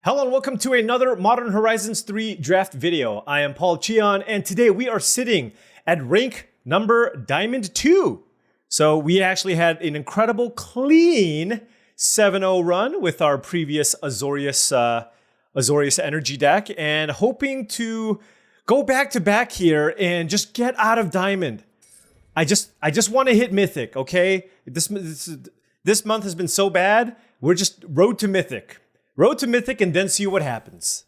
Hello and welcome to another Modern Horizons 3 draft video. I am Paul Cheon, and today we are sitting at rank number Diamond 2. So we actually had an incredible clean 7-0 run with our previous Azorius Energy deck, and hoping to go back to back here and just get out of Diamond. I just want to hit Mythic, okay? This month has been so bad. We're just road to Mythic. Road to Mythic and then see what happens.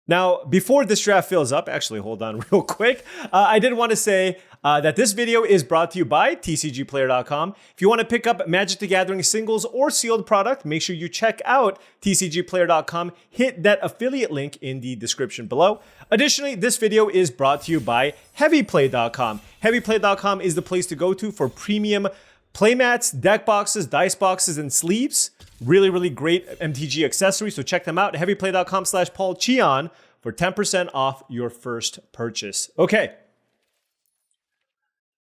Now, before this draft fills up, actually, hold on real quick. I did want to say that this video is brought to you by tcgplayer.com. If you want to pick up Magic the Gathering singles or sealed product, make sure you check out tcgplayer.com. Hit that affiliate link in the description below. Additionally, this video is brought to you by heavyplay.com. Heavyplay.com is the place to go to for premium playmats, deck boxes, dice boxes, and sleeves. Really great MTG accessories, so check them out. Heavyplay.com/paulcheon for 10% off your first purchase. Okay,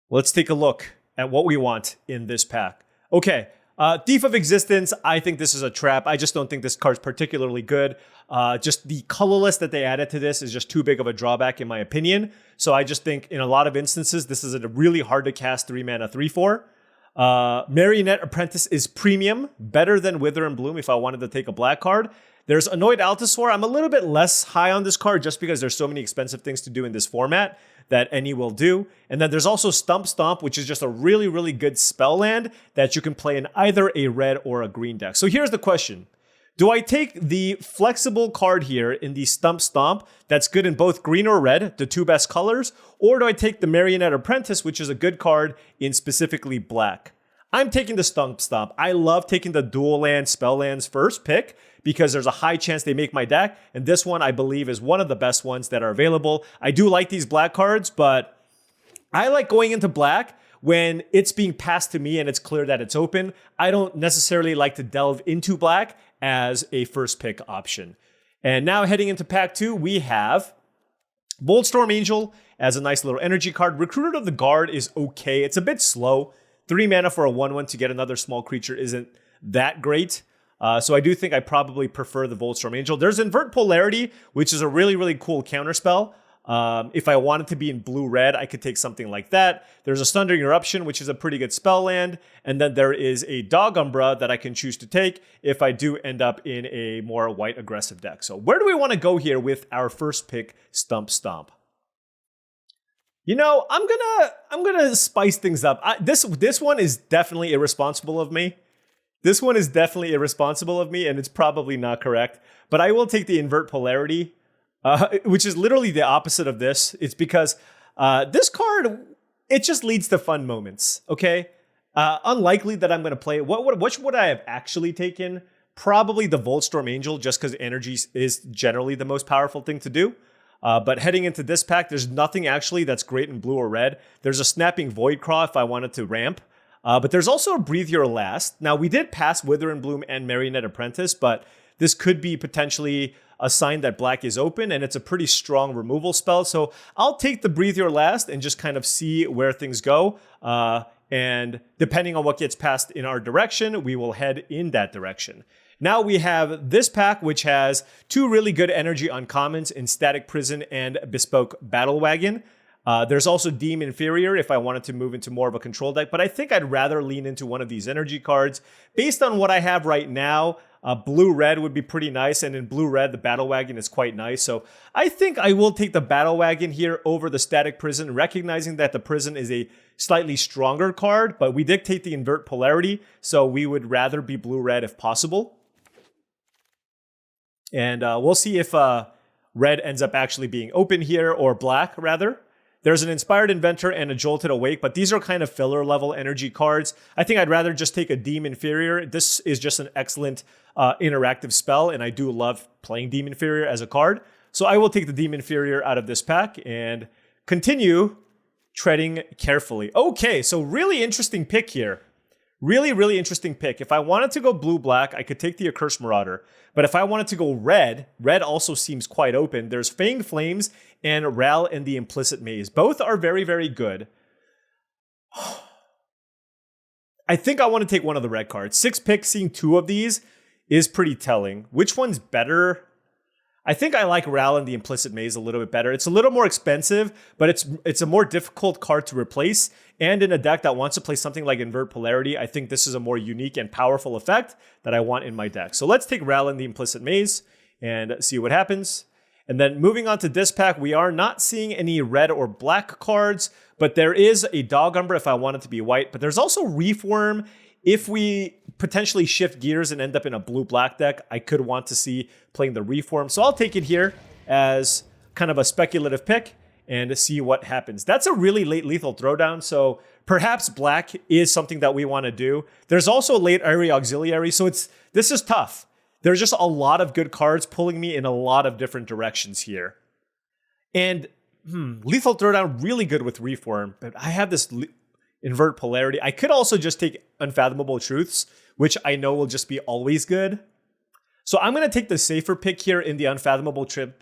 let's take a look at what we want in this pack. Okay, Thief of Existence, I think this is a trap. I just don't think this card's particularly good. Just the colorless that they added to this is just too big of a drawback in my opinion. So I just think in a lot of instances, this is a really hard to cast 3-mana 3/4. Marionette Apprentice is premium, better than Wither and Bloom if I wanted to take a black card. There's Annoyed Allosaur. I'm a little bit less high on this card just because there's so many expensive things to do in this format that any will do. And then there's also Stump Stomp, which is just a really good spell land that you can play in either a red or a green deck. So here's the question. Do I take the flexible card here in the Stump Stomp that's good in both green or red, the two best colors, or do I take the Marionette Apprentice, which is a good card in specifically black? I'm taking the Stump Stomp. I love taking the dual land spell lands first pick because there's a high chance they make my deck, and this one I believe is one of the best ones that are available. I do like these black cards, but I like going into black when it's being passed to me and it's clear that it's open. I don't necessarily like to delve into black as a first pick option. And now heading into pack 2, we have Boltstorm Angel as a nice little energy card. Recruiter of the Guard is okay. It's a bit slow. 3 mana for a 1/1 to get another small creature isn't that great. So I do think I probably prefer the Boltstorm Angel. There's Invert Polarity, which is a really cool counterspell. If I wanted to be in blue-red, I could take something like that. There's a Sundering Eruption, which is a pretty good spell land. And then there is a Dog Umbra that I can choose to take if I do end up in a more white aggressive deck. So where do we want to go here with our first pick, Stump Stomp? You know, I'm gonna spice things up. This one is definitely irresponsible of me. This one is definitely irresponsible of me, and it's probably not correct. But I will take the Invert Polarity, which is literally the opposite of this. It's because this card, it just leads to fun moments, okay? Unlikely that I'm going to play it. Which would I have actually taken? Probably the Voltstorm Angel, just because energy is generally the most powerful thing to do. But heading into this pack, there's nothing actually that's great in blue or red. There's a Snapping Voidcraw if I wanted to ramp. But there's also a Breathe Your Last. Now, we did pass Wither and Bloom and Marionette Apprentice, but this could be potentially a sign that black is open, and it's a pretty strong removal spell. So I'll take the Breathe Your Last and just kind of see where things go. And depending on what gets passed in our direction, we will head in that direction. Now we have this pack, which has 2 really good energy uncommons in Static Prison and Bespoke Battle Wagon. There's also Deem Inferior if I wanted to move into more of a control deck, but I think I'd rather lean into one of these energy cards. Based on what I have right now, blue-red would be pretty nice, and in blue-red, the Battle Wagon is quite nice. So I think I will take the Battle Wagon here over the Static Prison, recognizing that the Prison is a slightly stronger card, but we dictate the Invert Polarity, so we would rather be blue-red if possible. And we'll see if red ends up actually being open here, or black, rather. There's an Inspired Inventor and a Jolted Awake, but these are kind of filler-level energy cards. I think I'd rather just take a Deem Inferior. This is just an excellent interactive spell, and I do love playing Deem Inferior as a card. So I will take the Deem Inferior out of this pack and continue treading carefully. Okay, so really interesting pick here. Really interesting pick. If I wanted to go blue-black, I could take the Accursed Marauder. But if I wanted to go red, red also seems quite open. There's Fanged Flames and Ral and the Implicit Maze. Both are very good. I think I want to take one of the red cards. 6 picks, seeing 2 of these is pretty telling. Which one's better? I think I like Ral and the Implicit Maze a little bit better. It's a little more expensive, but it's a more difficult card to replace. And in a deck that wants to play something like Invert Polarity, I think this is a more unique and powerful effect that I want in my deck. So let's take Ral and the Implicit Maze and see what happens. And then moving on to this pack, we are not seeing any red or black cards, but there is a Dog Umber if I want it to be white. But there's also Reform. If we potentially shift gears and end up in a blue-black deck, I could want to see playing the Reform. So I'll take it here as kind of a speculative pick and see what happens. That's a really late lethal throwdown, so perhaps black is something that we want to do. There's also late area auxiliary, so this is tough. There's just a lot of good cards pulling me in a lot of different directions here. And lethal throwdown, really good with Reform, but I have this Invert Polarity. I could also just take Unfathomable Truths, which I know will just be always good. So I'm going to take the safer pick here in the Unfathomable Truths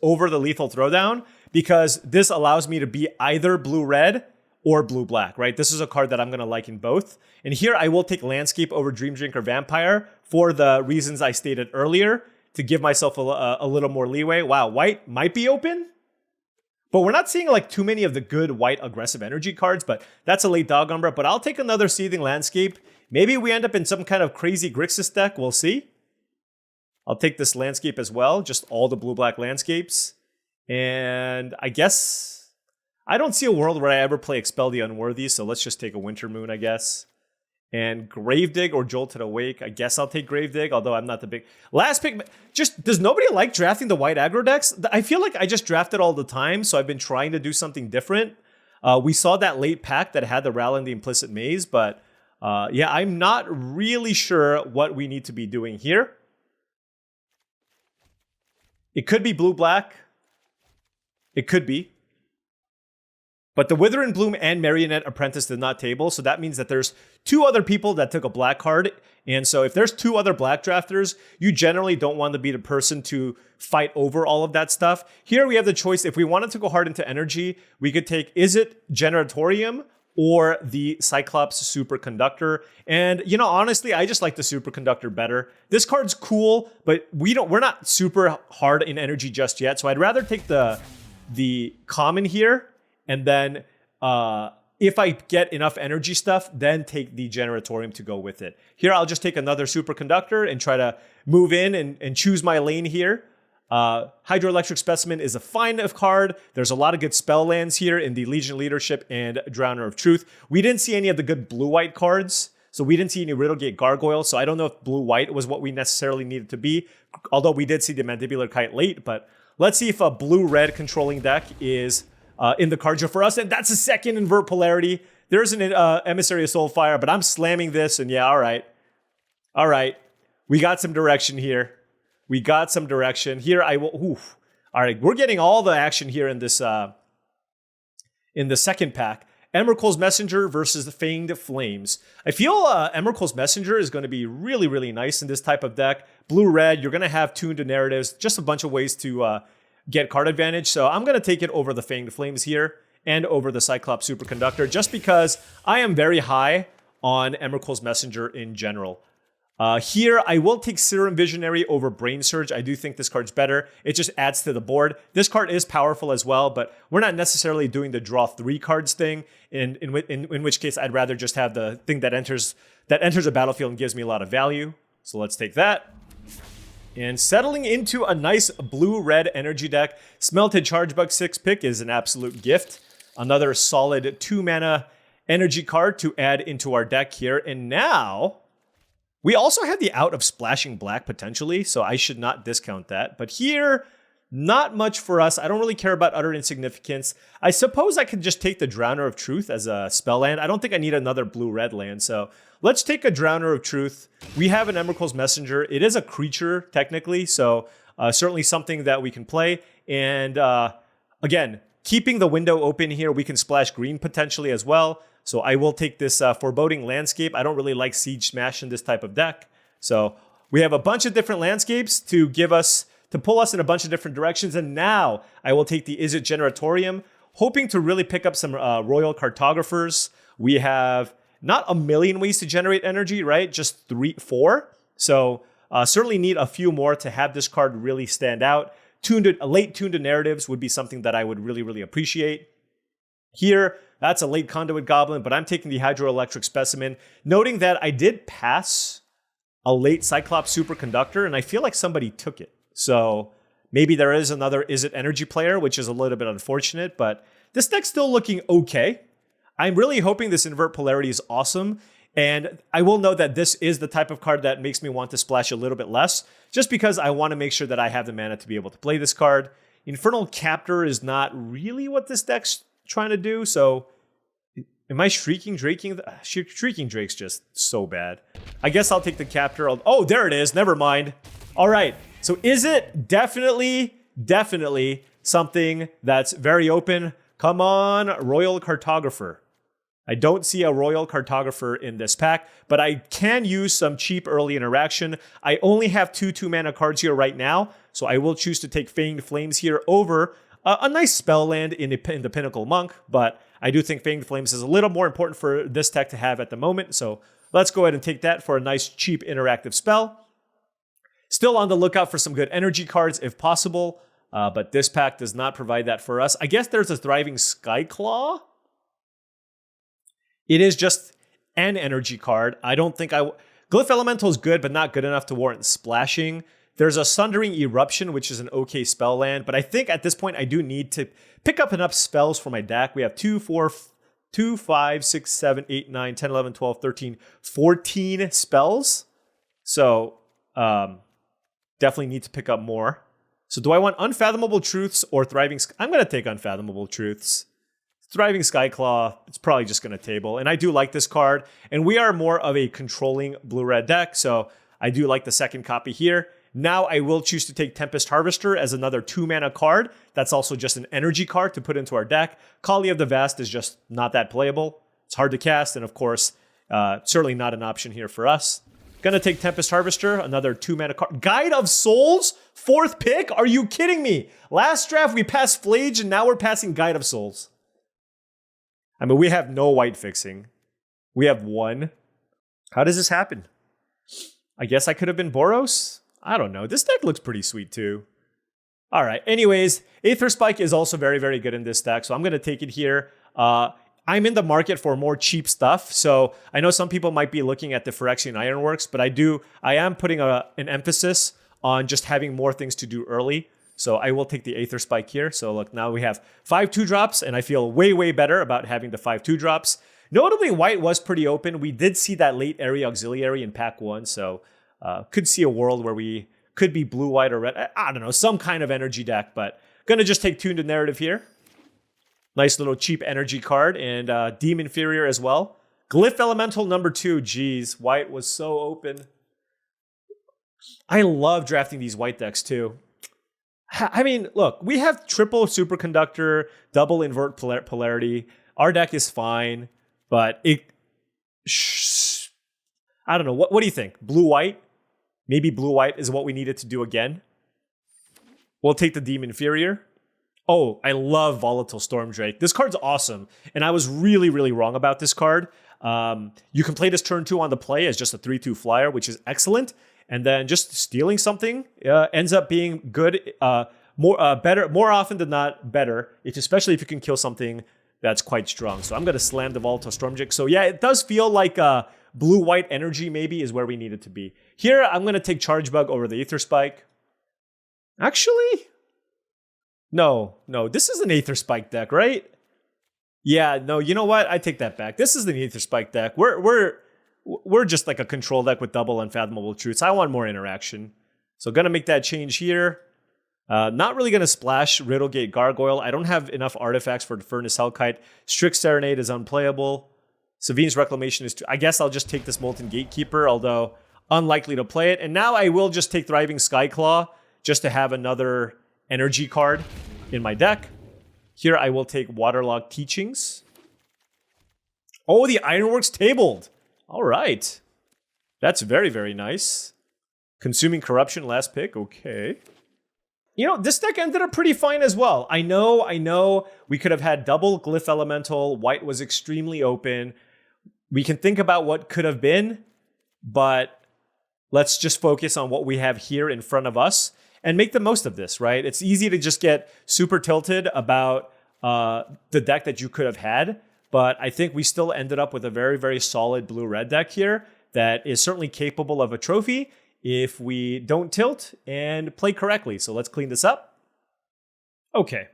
over the Lethal Throwdown, because this allows me to be either blue-red or blue-black, right? This is a card that I'm going to like in both. And here I will take Landscape over Dream Drinker Vampire for the reasons I stated earlier, to give myself a little more leeway. Wow, white might be open, but we're not seeing like too many of the good white aggressive energy cards, but that's a late Dog Umber. But I'll take another Seething Landscape. Maybe we end up in some kind of crazy Grixis deck. We'll see. I'll take this Landscape as well, just all the blue-black landscapes. And I guess I don't see a world where I ever play Expel the Unworthy, so let's just take a Winter Moon, I guess. And Gravedig or Jolted Awake. I guess I'll take Gravedig, although I'm not the big... Last pick, just does nobody like drafting the white aggro decks? I feel like I just draft it all the time, so I've been trying to do something different. We saw that late pack that had the Ral and the Implicit Maze, but yeah, I'm not really sure what we need to be doing here. It could be blue-black. It could be. But the Wither and Bloom and Marionette Apprentice did not table, so that means that there's two other people that took a black card. And so if there's two other black drafters, you generally don't want to be the person to fight over all of that stuff. Here we have the choice. If we wanted to go hard into energy, we could take, is it Generatorium or the Cyclops Superconductor? And, you know, honestly, I just like the Superconductor better. This card's cool, but we're not super hard in energy just yet. So I'd rather take the common here. And then if I get enough energy stuff, then take the Generatorium to go with it. Here, I'll just take another Superconductor and try to move in and choose my lane here. Hydroelectric Specimen is a fine enough card. There's a lot of good spell lands here in the Legion Leadership and Drowner of Truth. We didn't see any of the good blue-white cards, so we didn't see any Riddlegate Gargoyle, so I don't know if blue-white was what we necessarily needed to be, although we did see the Mandibular Kite late, but let's see if a blue-red controlling deck is... in the card draw for us, and that's a second Invert Polarity. There's an Emissary of Soulfire, but I'm slamming this, and yeah, all right. All right. We got some direction here. We got some direction. Here I will... Oof. All right, we're getting all the action here in this in the second pack. Emrakul's Messenger versus the Fanged Flames. I feel Emrakul's Messenger is going to be really, really nice in this type of deck. Blue-red, you're going to have tuned narratives, just a bunch of ways to... get card advantage, so I'm going to take it over the Fanged Flames here and over the Cyclops Superconductor just because I am very high on Emrakul's Messenger in general. Here, I will take Serum Visionary over Brain Surge. I do think this card's better. It just adds to the board. This card is powerful as well, but we're not necessarily doing the draw 3 cards thing, in which case I'd rather just have the thing that enters a battlefield and gives me a lot of value. So let's take that. And settling into a nice blue-red energy deck, Smelted Chargebug 6 pick is an absolute gift. Another solid 2-mana energy card to add into our deck here. And now, we also have the out of Splashing Black potentially, so I should not discount that. But here, not much for us. I don't really care about Utter Insignificance. I suppose I could just take the Drowner of Truth as a spell land. I don't think I need another blue-red land, so... let's take a Drowner of Truth. We have an Emrakul's Messenger. It is a creature, technically, so certainly something that we can play. And again, keeping the window open here, we can splash green potentially as well. So I will take this Foreboding Landscape. I don't really like Siege Smash in this type of deck. So we have a bunch of different landscapes to pull us in a bunch of different directions. And now I will take the Is It Generatorium, hoping to really pick up some Royal Cartographers. We have not a million ways to generate energy, right? Just 3, 4. So certainly need a few more to have this card really stand out. Late tuned to narratives would be something that I would really, really appreciate. Here, that's a late conduit goblin, but I'm taking the hydroelectric specimen, noting that I did pass a late Cyclops superconductor, and I feel like somebody took it. So maybe there is another Is It Energy player, which is a little bit unfortunate, but this deck's still looking okay. I'm really hoping this invert polarity is awesome. And I will note that this is the type of card that makes me want to splash a little bit less, just because I want to make sure that I have the mana to be able to play this card. Infernal Captor is not really what this deck's trying to do, so am I Shrieking Draking? Shrieking Drake's just so bad. I guess I'll take the Captor. Oh, there it is. Never mind. All right. So is it definitely something that's very open? Come on, Royal Cartographer. I don't see a Royal Cartographer in this pack, but I can use some cheap early interaction. I only have 2 mana cards here right now, so I will choose to take Fanged Flames here over a nice spell land in the Pinnacle Monk, but I do think Fanged Flames is a little more important for this deck to have at the moment, so let's go ahead and take that for a nice cheap interactive spell. Still on the lookout for some good energy cards if possible, but this pack does not provide that for us. I guess there's a Thriving Skyclaw. It is just an energy card. I don't think Glyph Elemental is good, but not good enough to warrant splashing. There's a Sundering Eruption, which is an okay spell land, but I think at this point I do need to pick up enough spells for my deck. We have 2, 5, 6, 7, 8, 9, 10, 11, 12, 13, 14 spells. So definitely need to pick up more. So do I want Unfathomable Truths or Thriving? I'm going to take Unfathomable Truths. Thriving Skyclaw, it's probably just going to table. And I do like this card. And we are more of a controlling blue-red deck, so I do like the second copy here. Now I will choose to take Tempest Harvester as another 2 mana card. That's also just an energy card to put into our deck. Kali of the Vast is just not that playable. It's hard to cast, and of course, certainly not an option here for us. Gonna take Tempest Harvester, another 2 mana card. Guide of Souls, 4th pick? Are you kidding me? Last draft we passed Flage, and now we're passing Guide of Souls. I mean, we have no white fixing. We have 1. How does this happen? I guess I could have been Boros? I don't know. This deck looks pretty sweet too. All right. Anyways, Aether Spike is also very, very good in this deck, so I'm going to take it here. I'm in the market for more cheap stuff, so I know some people might be looking at the Phyrexian Ironworks, but I am putting an emphasis on just having more things to do early. So I will take the Aether Spike here. So look, now we have 5 2-drops, and I feel way, way better about having the 5 2-drops. Notably, white was pretty open. We did see that late Area Auxiliary in pack 1, so could see a world where we could be blue, white, or red. I don't know, some kind of energy deck, but gonna just take Tuned to Narrative here. Nice little cheap energy card, and Demon Inferior as well. Glyph Elemental number 2. Geez, white was so open. I love drafting these white decks too. I mean, look, we have triple Superconductor, double Invert Polarity. Our deck is fine, but I don't know. What do you think? Blue-white? Maybe blue-white is what we needed to do again. We'll take the Demon Inferior. Oh, I love Volatile Stormdrake. This card's awesome, and I was really, really wrong about this card. You can play this turn 2 on the play as just a 3/2 flyer, which is excellent. And then just stealing something ends up being good, more often than not better, especially if you can kill something that's quite strong. So I'm going to slam the Volatile Stormdrake. So yeah, it does feel like blue-white energy maybe is where we need it to be. Here, I'm going to take Charge Bug over the Aether Spike. Actually, no, this is an Aether Spike deck, right? Yeah, no, you know what? I take that back. This is an Aether Spike deck. We're just like a control deck with double Unfathomable Truths. I want more interaction. So going to make that change here. Not really going to splash Riddlegate Gargoyle. I don't have enough artifacts for the Furnace Hellkite. Strict Serenade is unplayable. Savine's Reclamation is... I guess I'll just take this Molten Gatekeeper, although unlikely to play it. And now I will just take Thriving Skyclaw just to have another energy card in my deck. Here I will take Waterlogged Teachings. Oh, the Ironworks tabled. All right. That's very, very nice. Consuming Corruption, last pick. Okay. You know, this deck ended up pretty fine as well. I know. We could have had double Glyph Elemental. White was extremely open. We can think about what could have been, but let's just focus on what we have here in front of us and make the most of this, right? It's easy to just get super tilted about the deck that you could have had, but I think we still ended up with a very, very solid blue-red deck here that is certainly capable of a trophy if we don't tilt and play correctly. So let's clean this up. Okay,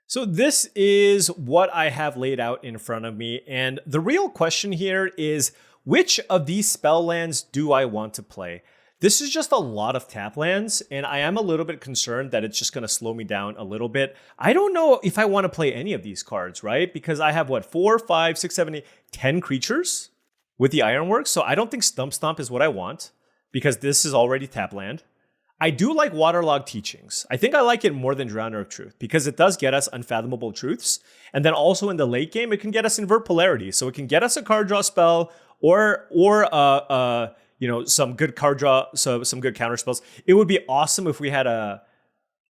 so this is what I have laid out in front of me, and the real question here is, which of these spell lands do I want to play? This is just a lot of tap lands, and I am a little bit concerned that it's just going to slow me down a little bit. I don't know if I want to play any of these cards, right? Because I have, what, 4, 5, 6, 7, 8, 10 creatures with the Ironworks, so I don't think Stump Stomp is what I want, because this is already tap land. I do like Waterlogged Teachings. I think I like it more than Drowner of Truth, because it does get us Unfathomable Truths, and then also in the late game, it can get us Invert Polarity, so it can get us a card draw spell, or some good card draw, so some good counter spells. It would be awesome if we had a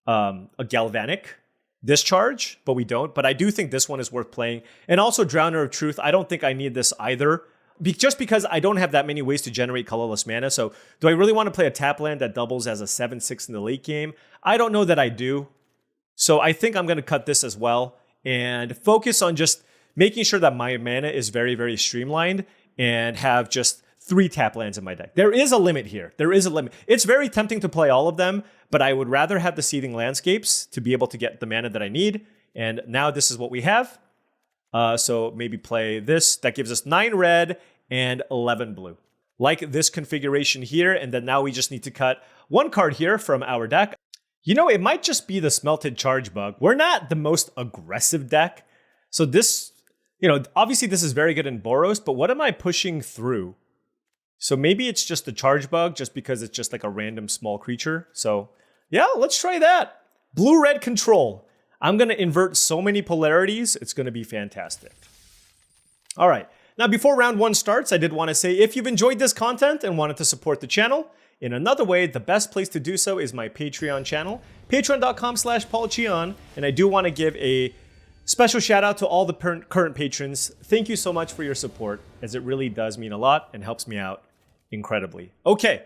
Galvanic Discharge, but we don't. But I do think this one is worth playing. And also Drowner of Truth. I don't think I need this either, just because I don't have that many ways to generate colorless mana. So do I really want to play a tap land that doubles as a 7/6 in the late game? I don't know that I do. So I think I'm going to cut this as well and focus on just making sure that my mana is very, very streamlined and have just 3 tap lands in my deck. There is a limit here. There is a limit. It's very tempting to play all of them, but I would rather have the Seething Landscapes to be able to get the mana that I need. And now this is what we have. So maybe play this. That gives us 9 red and 11 blue. Like this configuration here. And then now we just need to cut 1 card here from our deck. You know, it might just be the Smelted Charge Bug. We're not the most aggressive deck. So this, obviously this is very good in Boros, but what am I pushing through? So maybe it's just the Charge Bug just because it's just like a random small creature. So yeah, let's try that. Blue-red control. I'm going to invert so many polarities. It's going to be fantastic. All right. Now, before round 1 starts, I did want to say if you've enjoyed this content and wanted to support the channel in another way, the best place to do so is my Patreon channel, patreon.com/paulcheon. And I do want to give a special shout out to all the current patrons. Thank you so much for your support, as it really does mean a lot and helps me out incredibly. Okay,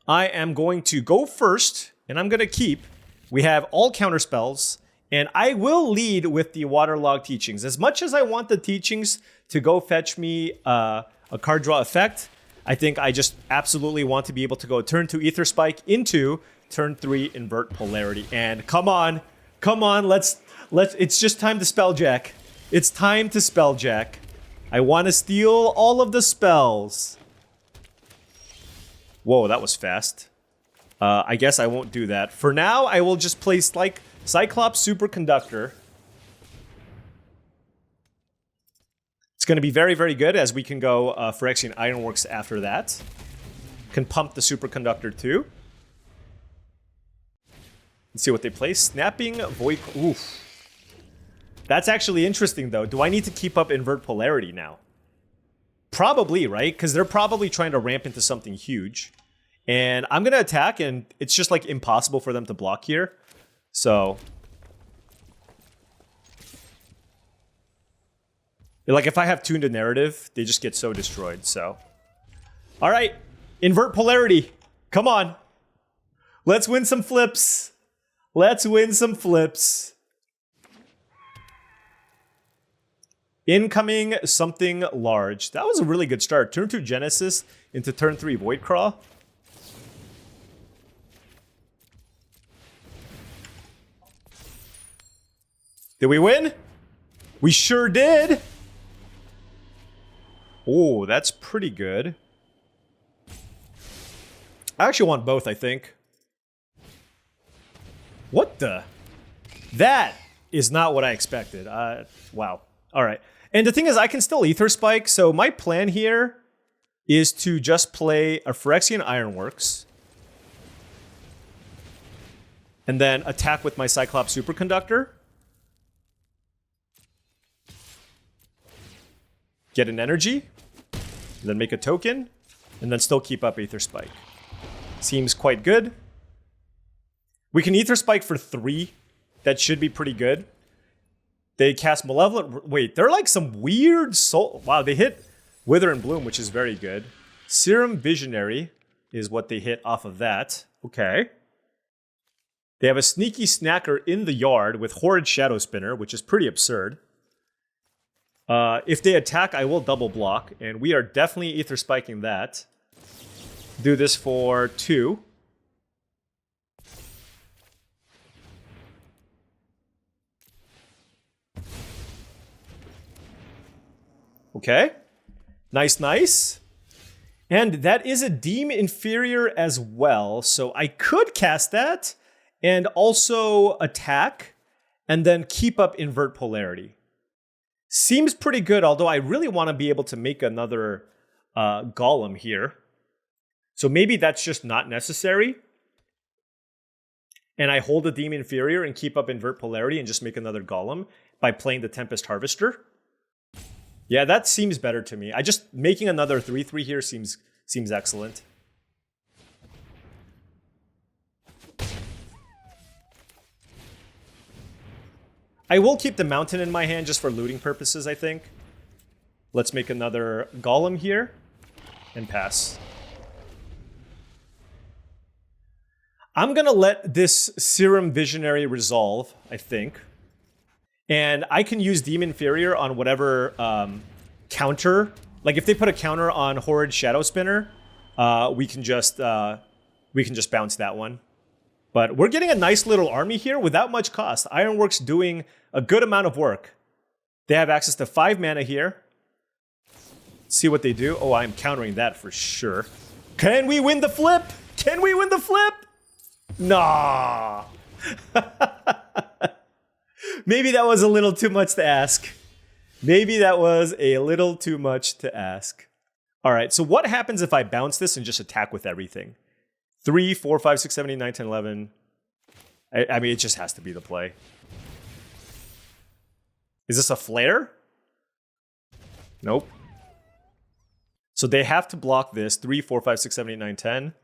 I am going to go first, and I'm going to keep. We have all counter spells, and I will lead with the Waterlogged Teachings. As much as I want the Teachings to go fetch me a card draw effect, I think I just absolutely want to be able to go turn 2 Ether Spike into turn 3 Invert Polarity. And come on, let's. It's just time to Spelljack. It's time to Spelljack. I want to steal all of the spells. Whoa, that was fast. I guess I won't do that. For now, I will just place like Cyclops Superconductor. It's going to be very, very good, as we can go Phyrexian Ironworks after that. Can pump the Superconductor too. Let's see what they play. Snapping Void. Oof. That's actually interesting, though. Do I need to keep up Invert Polarity now? Probably, right? Because they're probably trying to ramp into something huge. And I'm going to attack, and it's just like impossible for them to block here. So like if I have tuned a narrative, they just get so destroyed. So all right, Invert Polarity. Come on. Let's win some flips. Let's win some flips. Incoming something large. That was a really good start. Turn 2 Genesis into turn 3 Voidcraw. Did we win? We sure did. Oh, that's pretty good. I actually want both, I think. What the? That is not what I expected. Wow. All right. And the thing is, I can still Ether Spike. So my plan here is to just play a Phyrexian Ironworks. And then attack with my Cyclops Superconductor. Get an energy. Then make a token. And then still keep up Ether Spike. Seems quite good. We can Ether Spike for 3. That should be pretty good. They cast Malevolent. Wait, they're like some weird soul. Wow, they hit Wither and Bloom, which is very good. Serum Visionary is what they hit off of that. Okay. They have a Sneaky Snacker in the yard with Horrid Shadow Spinner, which is pretty absurd. If they attack, I will double block, and we are definitely Ether Spiking that. Do this for 2. Okay. Nice, nice. And that is a Deem Inferior as well, so I could cast that and also attack and then keep up Invert Polarity. Seems pretty good, although I really want to be able to make another Golem here. So maybe that's just not necessary. And I hold a Deem Inferior and keep up Invert Polarity and just make another Golem by playing the Tempest Harvester. Yeah, that seems better to me. Making another 3/3 here seems excellent. I will keep the Mountain in my hand just for looting purposes, I think. Let's make another Golem here and pass. I'm gonna let this Serum Visionary resolve, I think. And I can use Deem Inferior on whatever counter. Like if they put a counter on Horrid Shadow Spinner, we can just bounce that one. But we're getting a nice little army here without much cost. Ironworks doing a good amount of work. They have access to 5 mana here. Let's see what they do. Oh, I'm countering that for sure. Can we win the flip? Can we win the flip? Nah. Maybe that was a little too much to ask. Maybe that was a little too much to ask. All right, so what happens if I bounce this and just attack with everything? 3, 4, 5, 6, 7, 8, 9, 10, 11. I mean, it just has to be the play. Is this a flare? Nope. So they have to block this. 3, 4, 5, 6, 7, 8, 9, 10.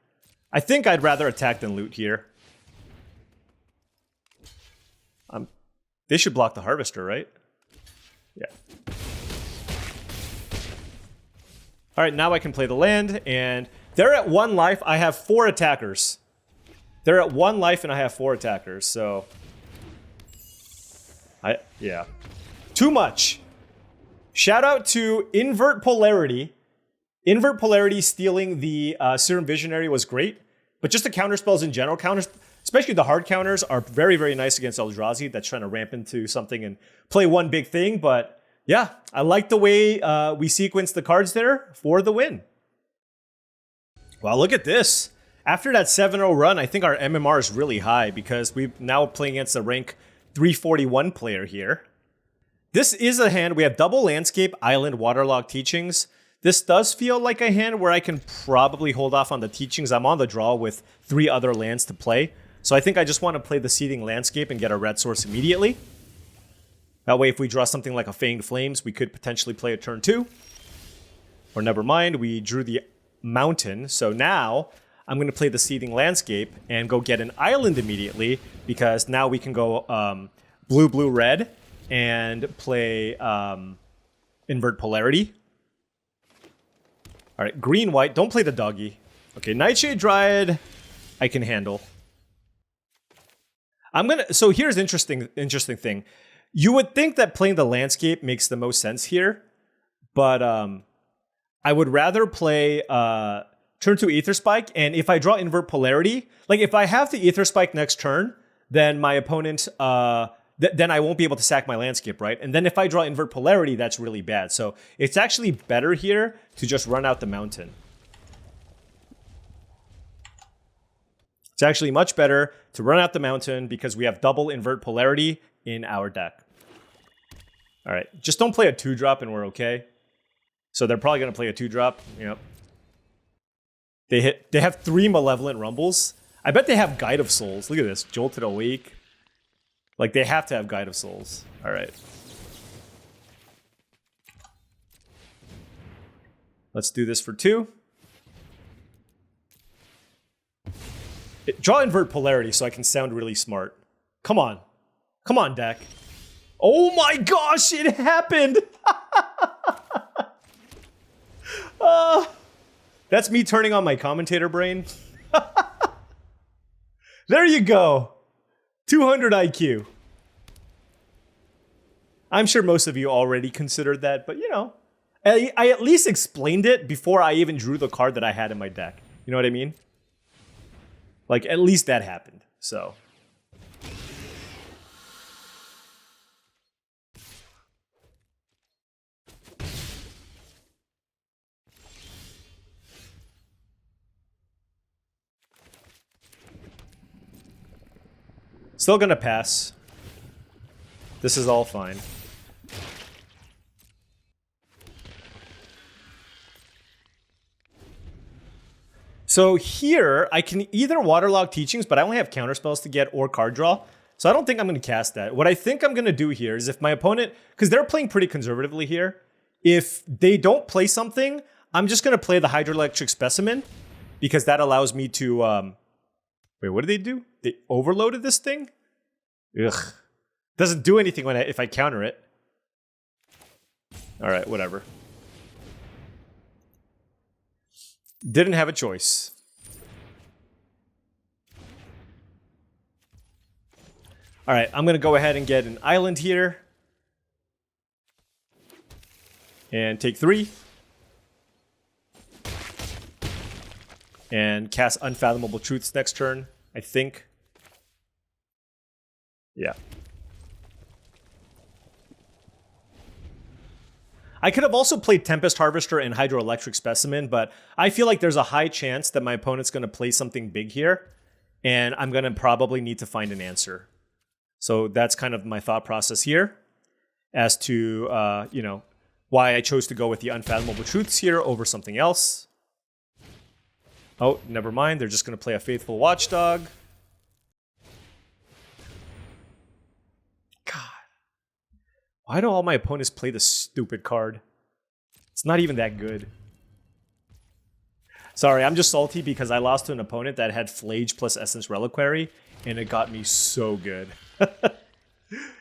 I think I'd rather attack than loot here. They should block the Harvester, right? Yeah. All right, now I can play the land, and they're at 1 life. I have 4 attackers. They're at 1 life, and I have 4 attackers, so... yeah. Too much. Shout out to Invert Polarity. Invert Polarity stealing the Serum Visionary was great, but just the counter spells in general, especially the hard counters, are very, very nice against Eldrazi that's trying to ramp into something and play one big thing. But yeah, I like the way we sequenced the cards there for the win. Well, look at this. After that 7-0 run, I think our MMR is really high because we're now playing against a rank 341 player here. This is a hand. We have double Landscape, Island, Waterlogged Teachings. This does feel like a hand where I can probably hold off on the Teachings. I'm on the draw with 3 other lands to play. So I think I just want to play the Seething Landscape and get a red source immediately. That way, if we draw something like a Fanged Flames, we could potentially play a turn 2. Or never mind, we drew the Mountain. So now I'm going to play the Seething Landscape and go get an Island immediately, because now we can go blue, blue, red and play Invert Polarity. All right, green, white. Don't play the doggy. Okay, Nightshade Dryad, I can handle. So here's interesting thing. You would think that playing the landscape makes the most sense here, but I would rather play turn 2 Aether Spike, and if I draw Invert Polarity, like if I have the Aether Spike next turn, then my opponent, then I won't be able to sack my landscape, right? And then if I draw Invert Polarity, that's really bad. So it's actually better here to just run out the Mountain. It's actually much better to run out the Mountain because we have double Invert Polarity in our deck. All right, just don't play a 2-drop and we're okay. So they're probably going to play a 2-drop. Yep. They have 3 Malevolent Rumbles. I bet they have Guide of Souls. Look at this, Jolted Awake. Like, they have to have Guide of Souls. All right. Let's do this for 2. Draw Invert Polarity so I can sound really smart. Come on. Come on, deck. Oh my gosh, it happened! That's me turning on my commentator brain. There you go. 200 IQ. I'm sure most of you already considered that, but you know, I at least explained it before I even drew the card that I had in my deck. You know what I mean? Like, at least that happened, so. Still gonna pass. This is all fine. So here, I can either waterlog teachings, but I only have counterspells to get or card draw. So I don't think I'm going to cast that. What I think I'm going to do here is if my opponent, because they're playing pretty conservatively here, if they don't play something, I'm just going to play the hydroelectric specimen because that allows me to... wait, what did they do? They overloaded this thing? Ugh. Doesn't do anything when if I counter it. All right, whatever. Didn't have a choice. All right, I'm going to go ahead and get an island here. And take 3. And cast Unfathomable Truths next turn, I think. Yeah. I could have also played Tempest Harvester and Hydroelectric Specimen, but I feel like there's a high chance that my opponent's going to play something big here, and I'm going to probably need to find an answer. So that's kind of my thought process here as to, you know, why I chose to go with the Unfathomable Truths here over something else. Oh, never mind. They're just going to play a Faithful Watchdog. God. Why do all my opponents play this stupid card? It's not even that good. Sorry, I'm just salty because I lost to an opponent that had Flage plus Essence Reliquary, and it got me so good.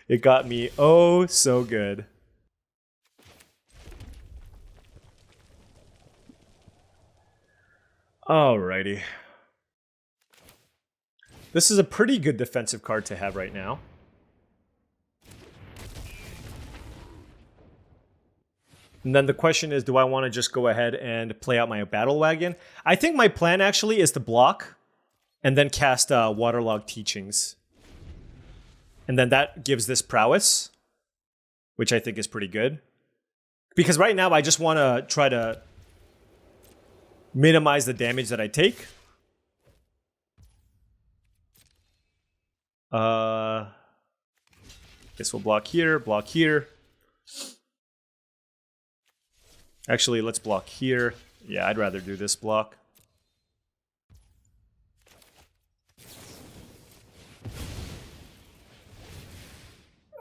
It got me oh so good. Alrighty. This is a pretty good defensive card to have right now. And then the question is, do I want to just go ahead and play out my Battle Wagon? I think my plan actually is to block and then cast Waterlog Teachings. And then that gives this prowess, which I think is pretty good. Because right now I just want to try to minimize the damage that I take. Guess we'll block here, block here. Actually, let's block here. Yeah, I'd rather do this block.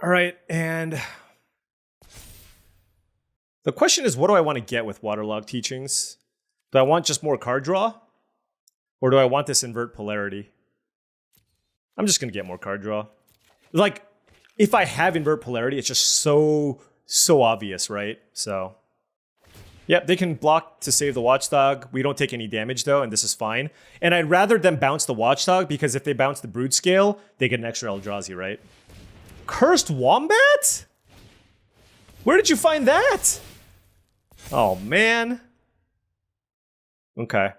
All right, and the question is, what do I want to get with Waterlog Teachings? Do I want just more card draw? Or do I want this invert polarity? I'm just going to get more card draw. Like, if I have invert polarity, it's just so obvious, right? So, yep, they can block to save the Watchdog. We don't take any damage, though, and this is fine. And I'd rather them bounce the Watchdog, because if they bounce the Brood Scale, they get an extra Eldrazi, right? Cursed Wombat? Where did you find that? Oh, man. Okay.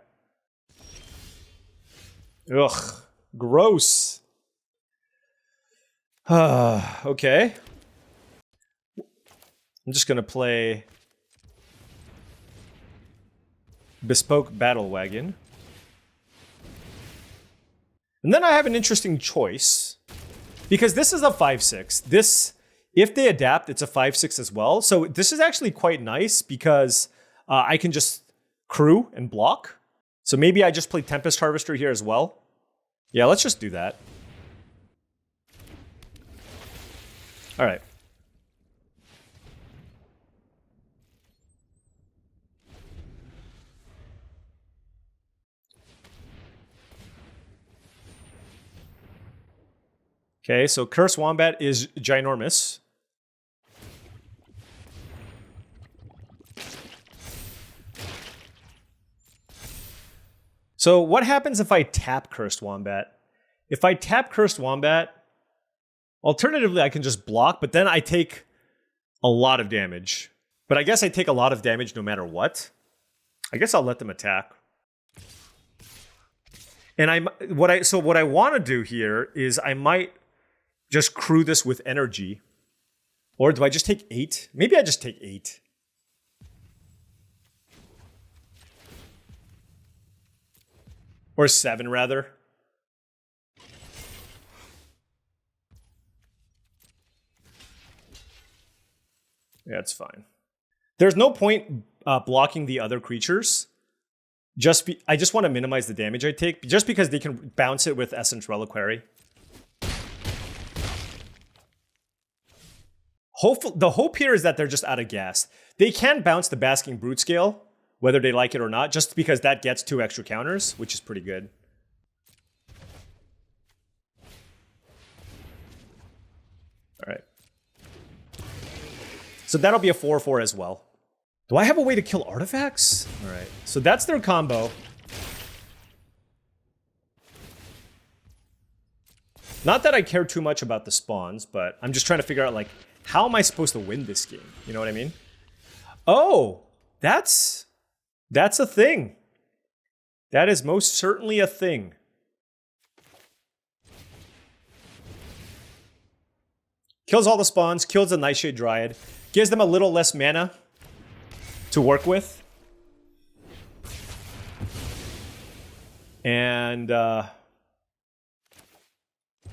Ugh. Gross. Okay. I'm just going to play Bespoke Battle Wagon. And then I have an interesting choice. Because this is a 5/6. This, if they adapt, it's a 5/6 as well. So this is actually quite nice because I can just crew and block. So maybe I just play Tempest Harvester here as well. Yeah, let's just do that. All right. Okay, so Cursed Wombat is ginormous. So what happens if I tap Cursed Wombat? If I tap Cursed Wombat, alternatively, I can just block, but then I take a lot of damage. But I guess I take a lot of damage no matter what. I guess I'll let them attack. And what I want to do here is I might just crew this with energy. Or do I just take 8? Maybe I just take 8. Or 7, rather. Yeah, it's fine. There's no point blocking the other creatures. I just want to minimize the damage I take, just because they can bounce it with Essence Reliquary. The hope here is that they're just out of gas. They can bounce the Basking Brute Scale, whether they like it or not, just because that gets 2 extra counters, which is pretty good. All right. So that'll be a 4/4 as well. Do I have a way to kill artifacts? All right. So that's their combo. Not that I care too much about the spawns, but I'm just trying to figure out, like, how am I supposed to win this game? You know what I mean? Oh, that's a thing. That is most certainly a thing. Kills all the spawns, kills the Nightshade Dryad, gives them a little less mana to work with. And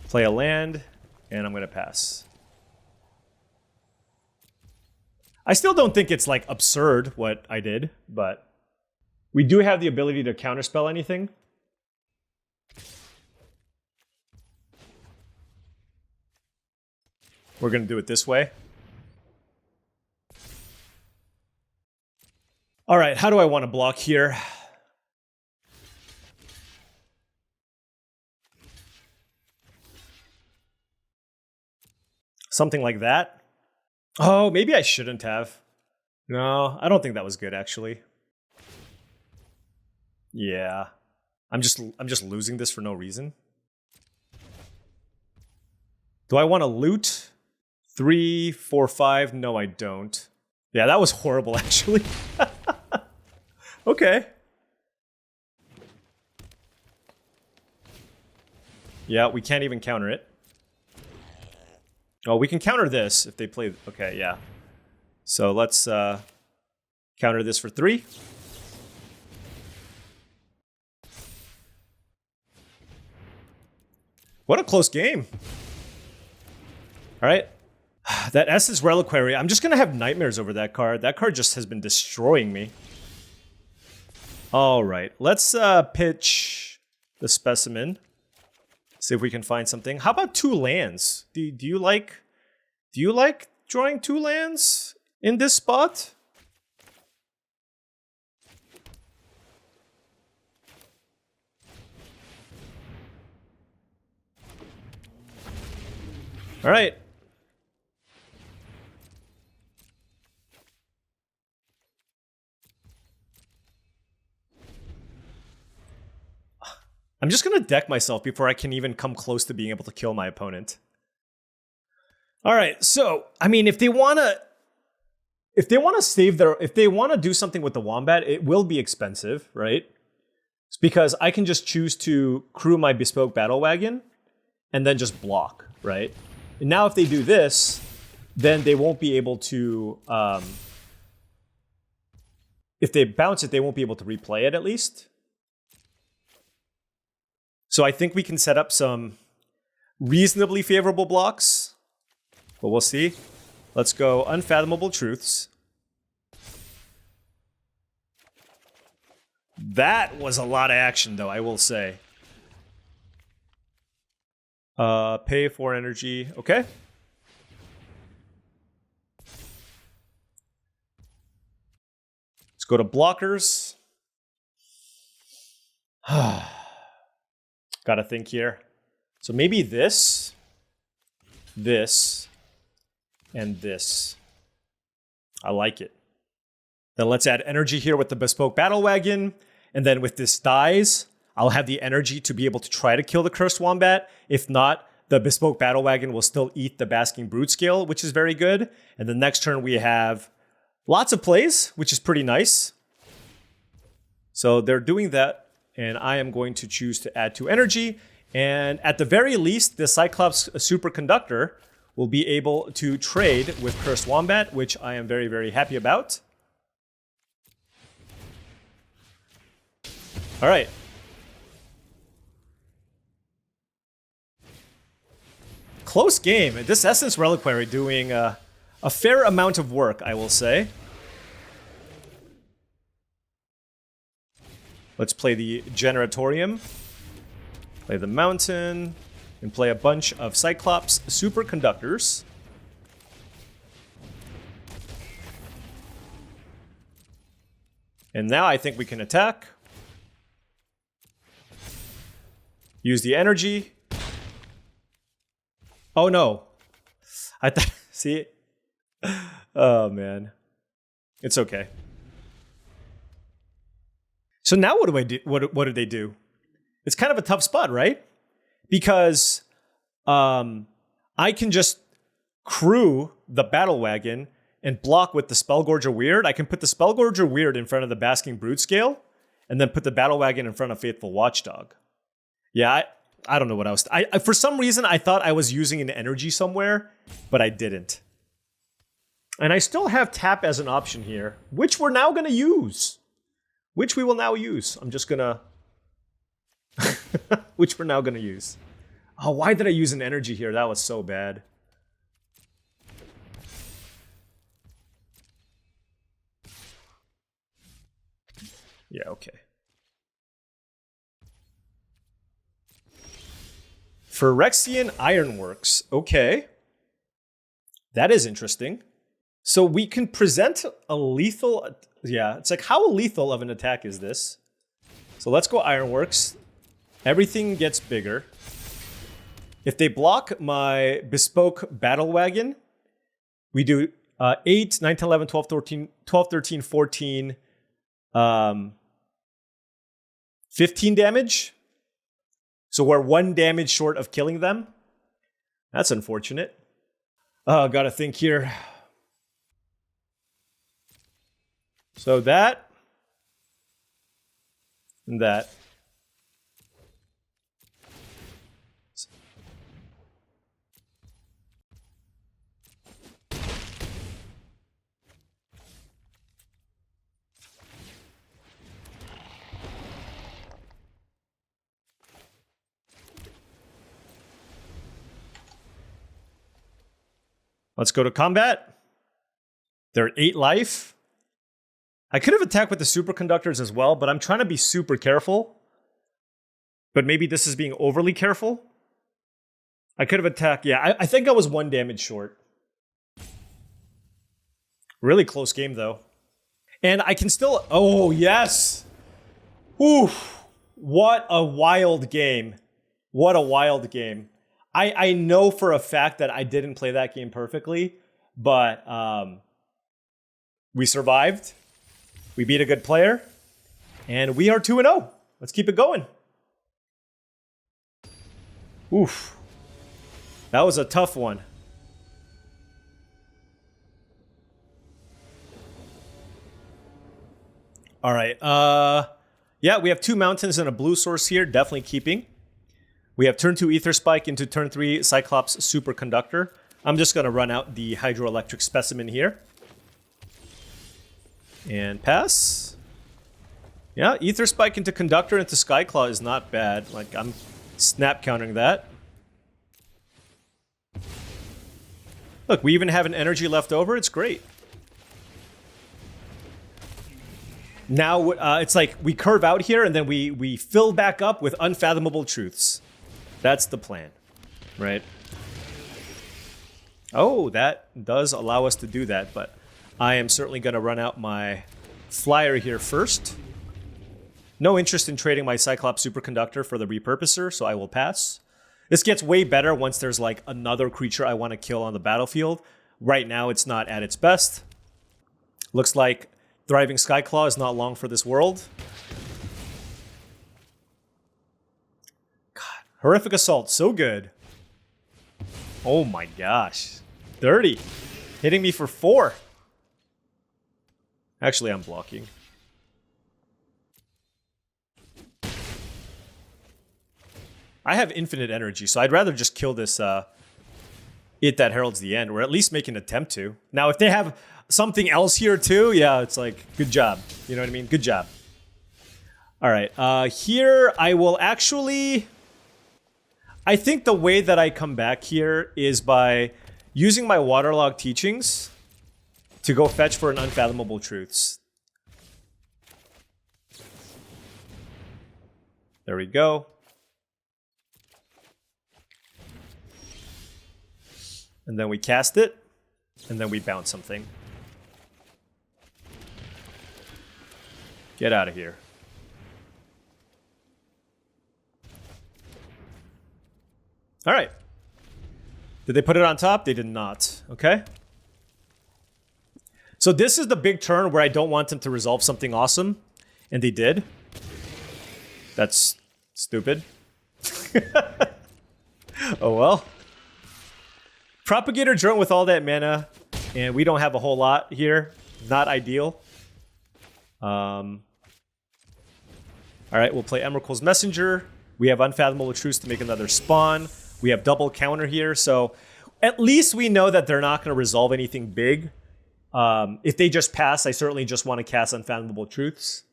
play a land, and I'm going to pass. I still don't think it's, like, absurd what I did, but we do have the ability to counterspell anything. We're going to do it this way. All right, how do I want to block here? Something like that. Oh, maybe I shouldn't have. No, I don't think that was good, actually. Yeah. I'm just losing this for no reason. Do I want to loot? 3, 4, 5? No, I don't. Yeah, that was horrible, actually. Okay. Yeah, we can't even counter it. Oh, we can counter this if they play... Okay, yeah. So let's counter this for 3. What a close game. All right. That Essence Reliquary, I'm just going to have nightmares over that card. That card just has been destroying me. All right. Let's pitch the Specimen. See if we can find something. How about 2 lands? Do you like drawing 2 lands in this spot? All right. I'm just going to deck myself before I can even come close to being able to kill my opponent. All right, so, I mean, if they want to do something with the Wombat, it will be expensive, right? It's because I can just choose to crew my Bespoke Battle Wagon and then just block, right? And now if they do this, then they won't be able to, if they bounce it, they won't be able to replay it at least. So I think we can set up some reasonably favorable blocks, but we'll see. Let's go Unfathomable Truths. That was a lot of action, though, I will say. Pay for energy. Okay. Let's go to blockers. Gotta think here. So maybe this, and this. I like it. Then let's add energy here with the Bespoke Battle Wagon. And then with this dies, I'll have the energy to be able to try to kill the Cursed Wombat. If not, the Bespoke Battle Wagon will still eat the Basking Brute Scale, which is very good. And the next turn we have lots of plays, which is pretty nice. So they're doing that, and I am going to choose to add 2 energy. And at the very least, the Cyclops Superconductor will be able to trade with Cursed Wombat, which I am very, very happy about. All right. Close game. This Essence Reliquary doing a fair amount of work, I will say. Let's play the Generatorium, play the Mountain, and play a bunch of Cyclops Superconductors. And now I think we can attack. Use the energy. Oh no. I thought, see? Oh man. It's okay. So now what do I do? What did they do? It's kind of a tough spot, right? Because I can just crew the Battle Wagon and block with the Spellgorger Weird. I can put the Spellgorger Weird in front of the Basking Brute Scale and then put the Battle Wagon in front of Faithful Watchdog. Yeah, I don't know what I was... for some reason, I thought I was using an energy somewhere, but I didn't. And I still have tap as an option here, which we're now going to use. Which we will now use. I'm just going to... which we're now going to use. Oh, why did I use an energy here? That was so bad. Yeah, okay. Phyrexian Ironworks. Okay. That is interesting. So we can present a lethal... Yeah, it's like, how lethal of an attack is this? So let's go Ironworks. Everything gets bigger. If they block my Bespoke Battle Wagon, we do 8, 9, 10, 11, 12, 13, 12, 13, 14, 15 damage. So we're 1 damage short of killing them. That's unfortunate. Oh, gotta think here. So that and that. Let's go to combat. They're at 8 life. I could have attacked with the superconductors as well, but I'm trying to be super careful. But maybe this is being overly careful. I could have attacked. Yeah, I think I was 1 damage short. Really close game, though. And I can still... Oh, yes! Oof! What a wild game. What a wild game. I know for a fact that I didn't play that game perfectly, but we survived. We beat a good player, and we are 2-0. Let's keep it going. Oof. That was a tough one. All right. Yeah, we have 2 mountains and a blue source here. Definitely keeping. We have turn 2 Ether Spike into turn 3 Cyclops Superconductor. I'm just going to run out the Hydroelectric Specimen here. And pass. Yeah, Ether Spike into Conductor into Skyclaw is not bad. Like, I'm snap countering that. Look, we even have an energy left over. It's great. Now, it's like we curve out here and then we fill back up with unfathomable truths. That's the plan, right? Oh, that does allow us to do that, but I am certainly going to run out my flyer here first. No interest in trading my Cyclops Superconductor for the Repurposer, so I will pass. This gets way better once there's like another creature I want to kill on the battlefield. Right now, it's not at its best. Looks like Thriving Skyclaw is not long for this world. Horrific Assault, so good. Oh my gosh. 30. Hitting me for 4. Actually, I'm blocking. I have infinite energy, so I'd rather just kill this It That Heralds the End, or at least make an attempt to. Now, if they have something else here too, yeah, it's like, good job. You know what I mean? Good job. All right, here I will actually... I think the way that I come back here is by using my Waterlog Teachings to go fetch for an Unfathomable Truths. There we go. And then we cast it, and then we bounce something. Get out of here. All right. Did they put it on top? They did not. Okay. So this is the big turn where I don't want them to resolve something awesome. And they did. That's stupid. Oh well. Propagator Drone with all that mana. And we don't have a whole lot here. Not ideal. Alright, we'll play Emrakul's Messenger. We have Unfathomable Truths to make another spawn. We have double counter here, so at least we know that they're not going to resolve anything big. If they just pass, I certainly just want to cast Unfathomable Truths.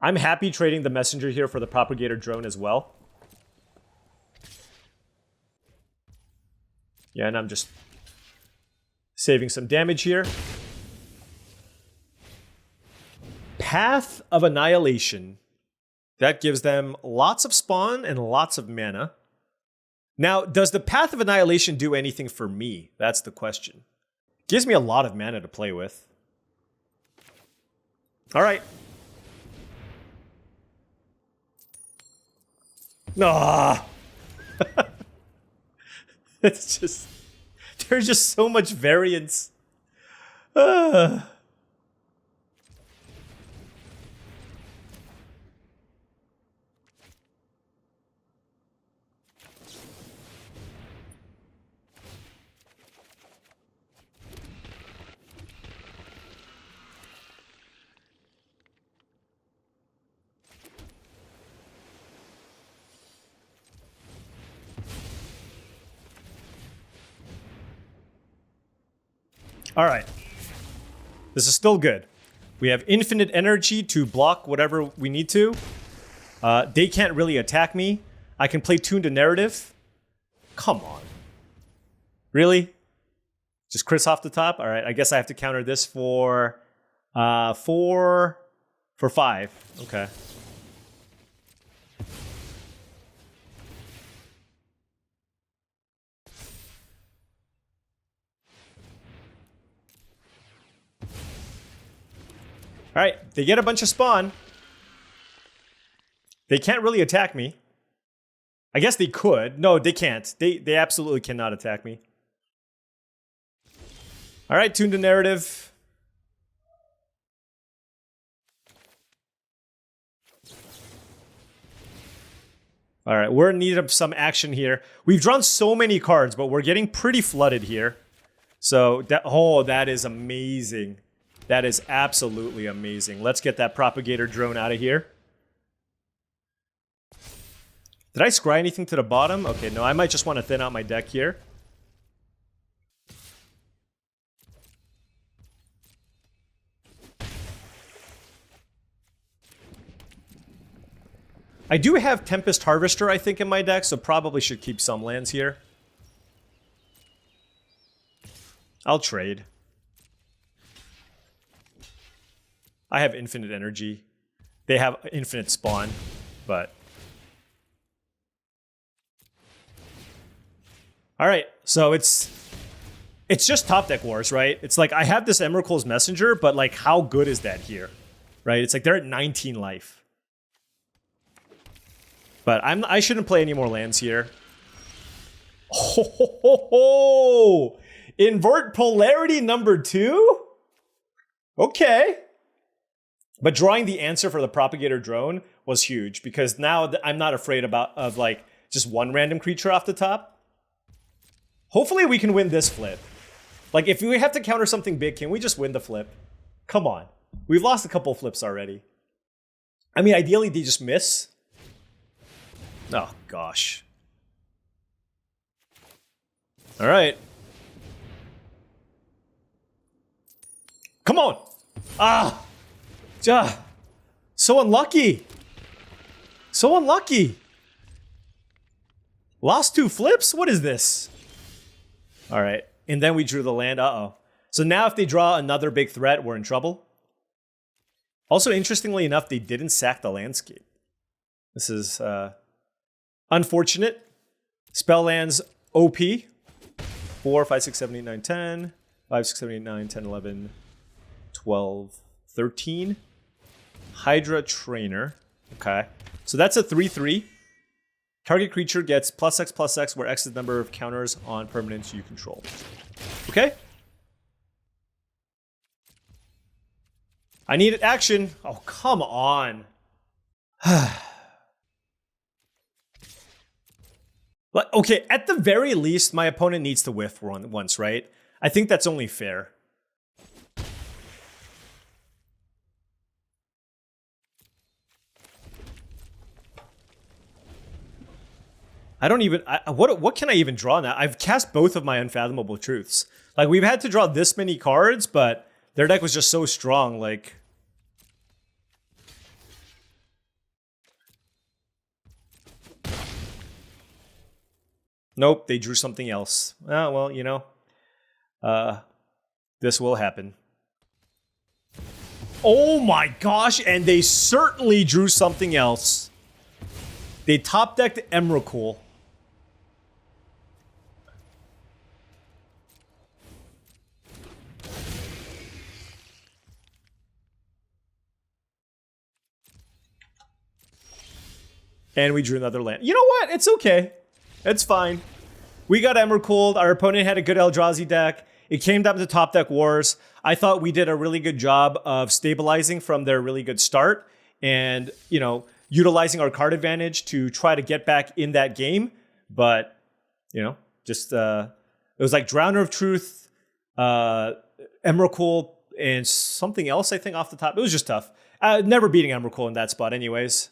I'm happy trading the Messenger here for the Propagator Drone as well. Yeah, and I'm just saving some damage here. Path of Annihilation. That gives them lots of spawn and lots of mana. Now, does the Path of Annihilation do anything for me? That's the question. Gives me a lot of mana to play with. All right. Ah. It's just... There's just so much variance. All right. This is still good. We have infinite energy to block whatever we need to. They can't really attack me. I can play Tune to Narrative. Come on. Really? Just Chris off the top? All right, I guess I have to counter this for 5. Okay. All right, they get a bunch of spawn. They can't really attack me. I guess they could. No, they can't. They absolutely cannot attack me. All right, Tune to Narrative. All right, we're in need of some action here. We've drawn so many cards, but we're getting pretty flooded here. So, that is amazing. That is absolutely amazing. Let's get that Propagator Drone out of here. Did I scry anything to the bottom? Okay, no, I might just want to thin out my deck here. I do have Tempest Harvester, I think, in my deck, so probably should keep some lands here. I'll trade. I have infinite energy. They have infinite spawn, but... All right, so it's just top deck wars, right? It's like I have this Emrakul's Messenger, but like how good is that here, right? It's like they're at 19 life. But I shouldn't play any more lands here. Oh, Invert Polarity number 2? Okay. But drawing the answer for the propagator drone was huge because now I'm not afraid of like just one random creature off the top. Hopefully we can win this flip. Like if we have to counter something big, can we just win the flip? Come on. We've lost a couple flips already. I mean, ideally they just miss. Oh gosh. All right. Come on. Ah. So unlucky. So unlucky. Lost 2 flips? What is this? All right. And then we drew the land. Uh-oh. So now if they draw another big threat, we're in trouble. Also, interestingly enough, they didn't sack the landscape. This is unfortunate. Spell lands OP. 4, 5, 6, 7, 8, 9, 10. 5, 6, 7, 8, 9, 10, 11, 12, 13. Hydra Trainer. Okay. So that's a 3/3. Target creature gets +X/+X, where X is the number of counters on permanents you control. Okay. I need action. Oh, come on. But okay, at the very least, my opponent needs to whiff once, right? I think that's only fair. I don't even... what can I even draw now? I've cast both of my Unfathomable Truths. Like, we've had to draw this many cards, but their deck was just so strong, like... Nope, they drew something else. Oh, well, you know. This will happen. Oh my gosh, and they certainly drew something else. They top-decked Emrakul. And we drew another land. You know what? It's okay. It's fine. We got Emrakul. Our opponent had a good Eldrazi deck. It came down to top deck wars. I thought we did a really good job of stabilizing from their really good start and, you know, utilizing our card advantage to try to get back in that game. But, you know, just, it was like Drowner of Truth, Emrakul, and something else, I think, off the top. It was just tough. Never beating Emrakul in that spot anyways.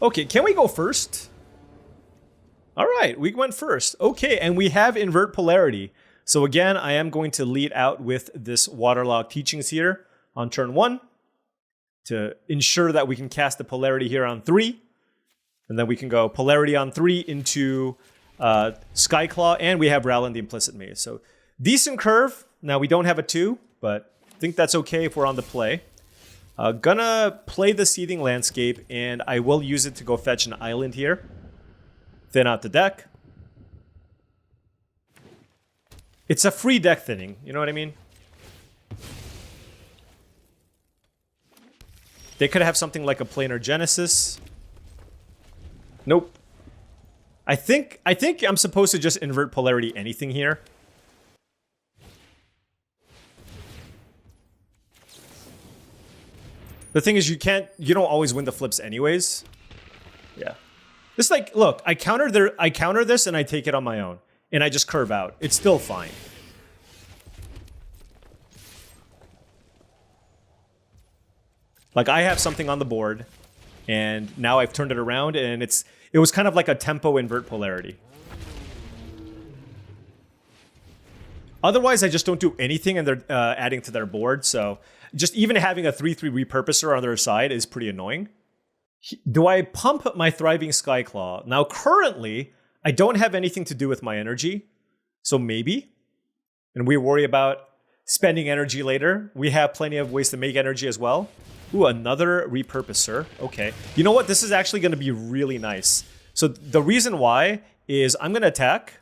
Okay, can we go first? All right, we went first. Okay, and we have invert polarity. So again, I am going to lead out with this Waterlogged Teachings here on turn 1 to ensure that we can cast the polarity here on 3. And then we can go polarity on 3 into Skyclaw, and we have Rowland the Implicit Maze. So decent curve. Now we don't have a 2, but I think that's okay if we're on the play. Gonna play the Seething Landscape, and I will use it to go fetch an island here. Thin out the deck. It's a free deck thinning, you know what I mean? They could have something like a Planar Genesis. Nope. I think I'm supposed to just invert polarity anything here. The thing is, you don't always win the flips anyways. Yeah. It's like, look, I counter this and I take it on my own. And I just curve out. It's still fine. Like, I have something on the board, and now I've turned it around, and it was kind of like a tempo invert polarity. Otherwise, I just don't do anything, and they're adding to their board, so just even having a 3/3 repurposer on their side is pretty annoying. Do I pump my Thriving Skyclaw? Now, currently, I don't have anything to do with my energy, so maybe. And we worry about spending energy later. We have plenty of ways to make energy as well. Ooh, another repurposer. Okay. You know what? This is actually going to be really nice. So the reason why is I'm going to attack.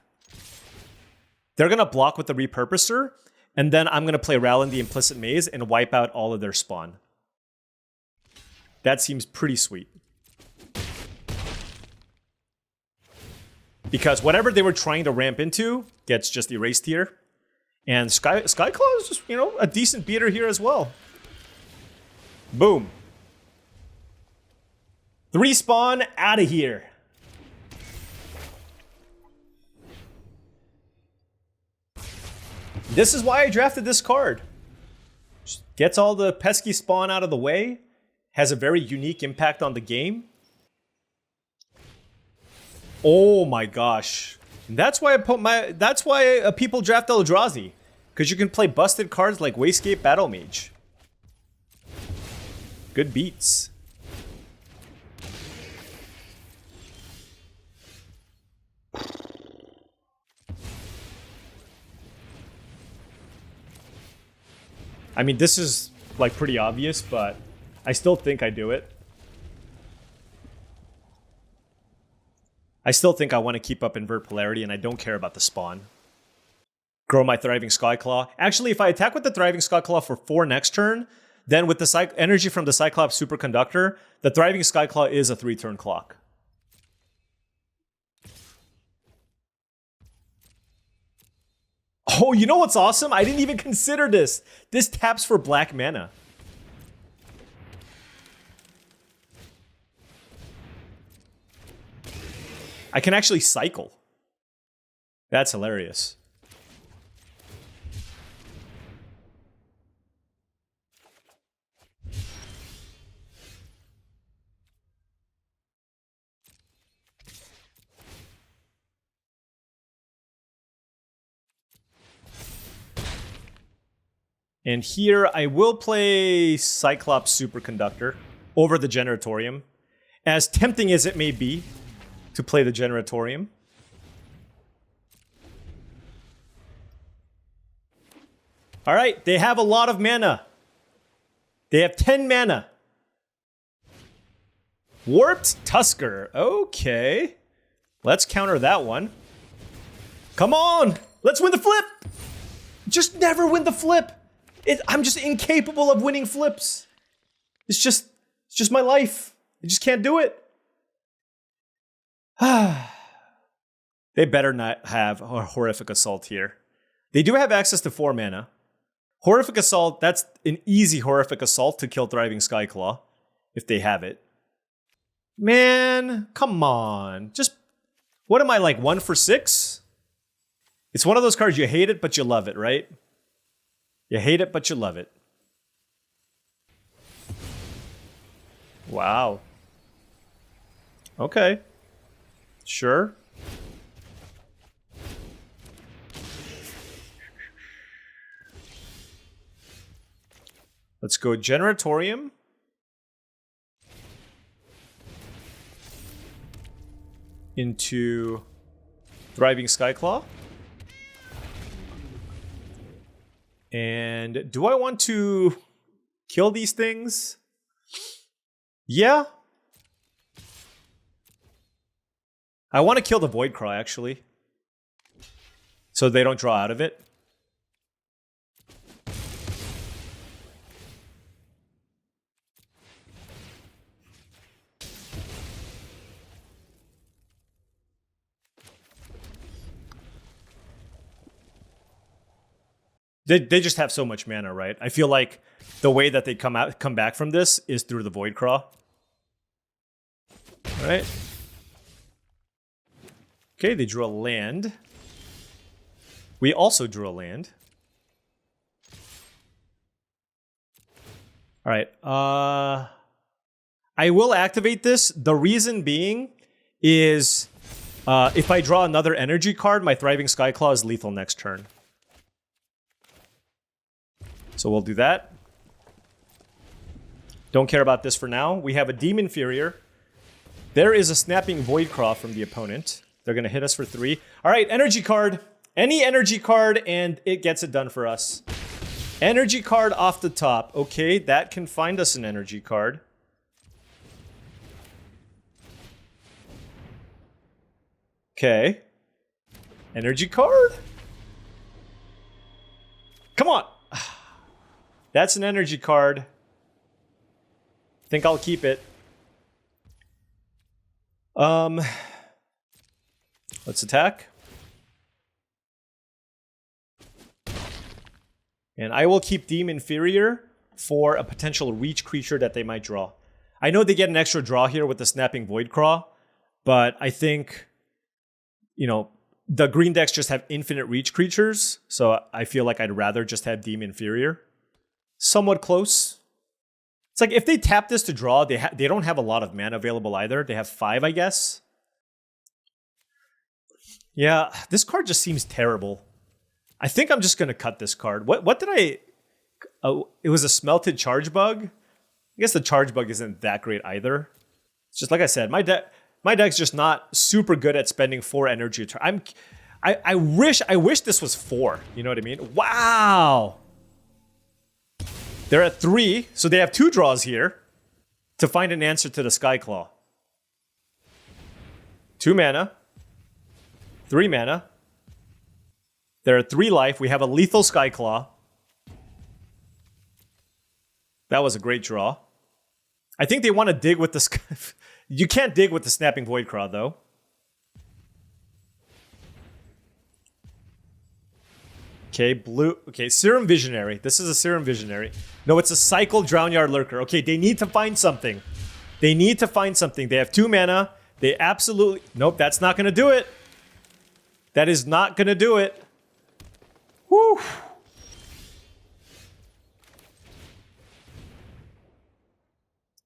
They're going to block with the repurposer, and then I'm going to play Rowland the Implicit Maze and wipe out all of their spawn. That seems pretty sweet. Because whatever they were trying to ramp into gets just erased here. And Skyclaw is just, you know, a decent beater here as well. Boom. 3 spawn, out of here. This is why I drafted this card. Just gets all the pesky spawn out of the way. Has a very unique impact on the game. Oh my gosh. That's why people draft Eldrazi. Because you can play busted cards like Wastecape Battle Mage. Good beats. I mean, this is like pretty obvious, but I still think I do it. I still think I want to keep up invert polarity, and I don't care about the spawn. Grow my Thriving Skyclaw. Actually, if I attack with the Thriving Skyclaw for 4 next turn, then with the energy from the Cyclops Superconductor, the Thriving Skyclaw is a 3-turn clock. Oh, you know what's awesome? I didn't even consider this. This taps for black mana. I can actually cycle. That's hilarious. And here I will play Cyclops Superconductor over the Generatorium. As tempting as it may be to play the Generatorium. All right, they have a lot of mana. They have 10 mana. Warped Tusker. Okay. Let's counter that one. Come on! Let's win the flip! Just never win the flip! I'm just incapable of winning flips. It's just my life. I just can't do it. They better not have a Horrific Assault here. They do have access to 4 mana. Horrific Assault, that's an easy Horrific Assault to kill Thriving Skyclaw, if they have it. Man, come on. Just, what am I, like 1 for 6? It's one of those cards you hate it, but you love it, right? You hate it, but you love it. Wow. Okay. Sure. Let's go Generatorium. Into Thriving Skyclaw. And do I want to kill these things? Yeah. I want to kill the Voidcraw, actually. So they don't draw out of it. They just have so much mana, right? I feel like the way that they come back from this is through the Voidcraw. All right. Okay, they drew a land. We also drew a land. All right. I will activate this. The reason being is if I draw another energy card, my Thriving Skyclaw is lethal next turn. So we'll do that. Don't care about this for now. We have a Demon Inferior. There is a Snapping Voidcraw from the opponent. They're going to hit us for 3. All right, energy card. Any energy card, and it gets it done for us. Energy card off the top. Okay, that can find us an energy card. Okay. Energy card? Come on. That's an energy card. Think I'll keep it. Let's attack. And I will keep Demon Inferior. for a potential reach creature that they might draw. I know they get an extra draw here with the Snapping Voidcraw, but I think, you know, the green decks just have infinite reach creatures, so I feel like I'd rather just have Deem Inferior. Somewhat close. It's like if they tap this to draw, they don't have a lot of mana available either. They have 5, I guess. Yeah, this card just seems terrible. I think I'm just going to cut this card. What did I... Oh, it was a Smelted Charge Bug? I guess the Charge Bug isn't that great either. It's just like I said, my deck's just not super good at spending 4 energy. I wish this was 4. You know what I mean? Wow! They're at 3, so they have 2 draws here to find an answer to the Skyclaw. 2 mana. 3 mana. They're at 3 life. We have a lethal Skyclaw. That was a great draw. I think they want to dig with the... You can't dig with the Snapping Voidcraw, though. Okay, blue. Okay, Serum Visionary. This is a Serum Visionary. No, it's a Cycle Drownyard Lurker. Okay, they need to find something. They need to find something. They have 2 mana. They absolutely... Nope, that's not going to do it. That is not going to do it. Whew.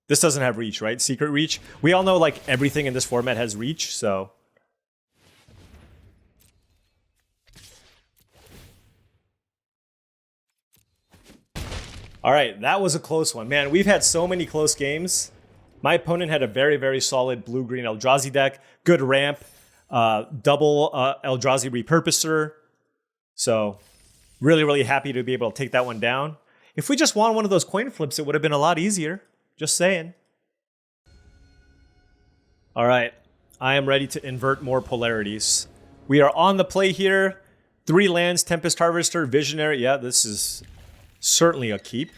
This doesn't have reach, right? Secret reach. We all know, like, everything in this format has reach, so... All right, that was a close one. Man, we've had so many close games. My opponent had a very, very solid blue-green Eldrazi deck. Good ramp. Double Eldrazi Repurposer. So, really, really happy to be able to take that one down. If we just won one of those coin flips, it would have been a lot easier. Just saying. All right, I am ready to invert more polarities. We are on the play here. 3 lands, Tempest Harvester, Visionary. Yeah, this is certainly a keep.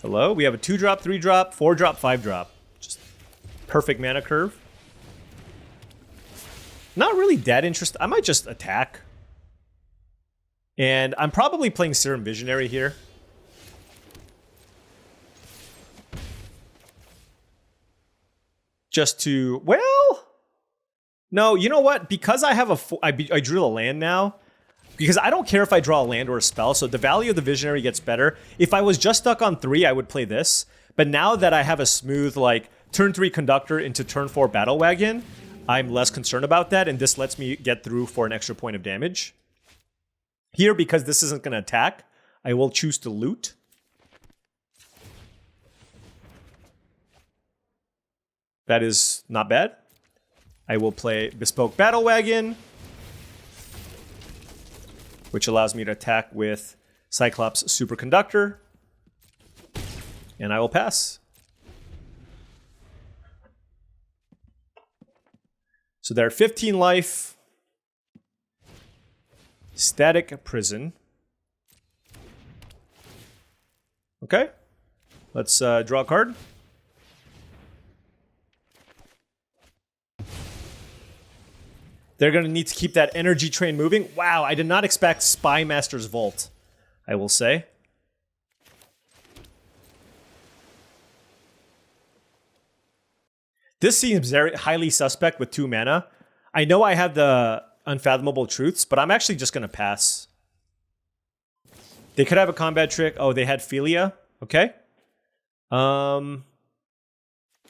Hello, we have a 2-drop, 3-drop, 4-drop, 5-drop. Just perfect mana curve. Not really that interested. I might just attack. And I'm probably playing Serum Visionary here. Just to, well, no, you know what? Because I have I drew a land now, because I don't care if I draw a land or a spell, so the value of the Visionary gets better. If I was just stuck on 3, I would play this. But now that I have a smooth, like, turn 3 Conductor into turn 4 Battle Wagon, I'm less concerned about that, and this lets me get through for an extra point of damage. Here, because this isn't going to attack, I will choose to loot. That is not bad. I will play Bespoke Battle Wagon, which allows me to attack with Cyclops Superconductor. And I will pass. So they're at 15 life. Static Prison. Okay. Let's draw a card. They're going to need to keep that energy train moving. Wow, I did not expect Spy Master's Vault, I will say. This seems very highly suspect with 2 mana. I know I have the Unfathomable Truths, but I'm actually just going to pass. They could have a combat trick. Oh, they had Philia. Okay.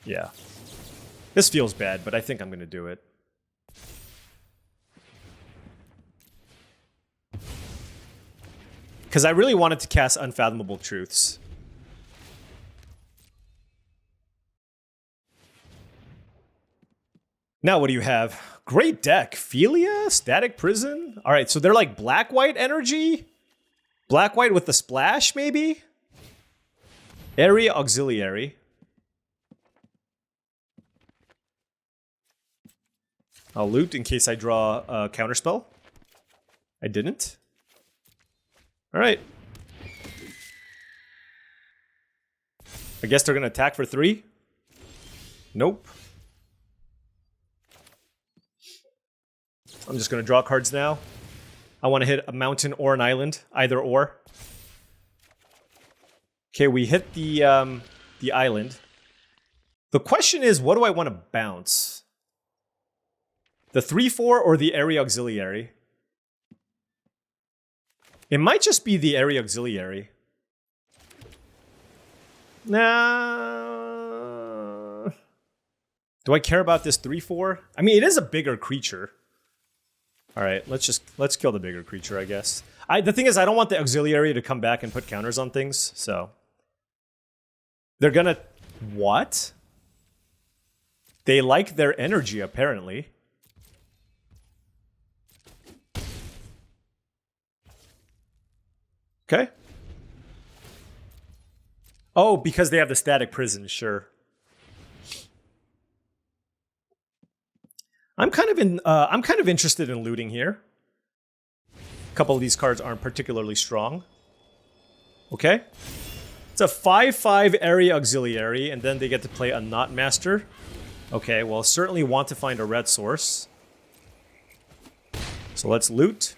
Yeah. This feels bad, but I think I'm going to do it. Because I really wanted to cast Unfathomable Truths. Now what do you have? Great deck. Philia? Static Prison? Alright, so they're like black-white energy? Black-white with the splash, maybe? Area Auxiliary. I'll loot in case I draw a counterspell. I didn't. Alright. I guess they're going to attack for 3? Nope. I'm just going to draw cards now. I want to hit a mountain or an island. Either or. Okay, we hit the island. The question is, what do I want to bounce? The 3/4 or the area auxiliary? It might just be the area auxiliary. Nah. Do I care about this 3/4? I mean, it is a bigger creature. All right, let's kill the bigger creature, I guess. The thing is, I don't want the auxiliary to come back and put counters on things, so they're gonna what? They like their energy, apparently. Okay. Oh, because they have the static prison, sure. I'm kind of interested in looting here. A couple of these cards aren't particularly strong. Okay. It's a 5/5 area auxiliary, and then they get to play a Knot Master. Okay, well, certainly want to find a red source. So let's loot.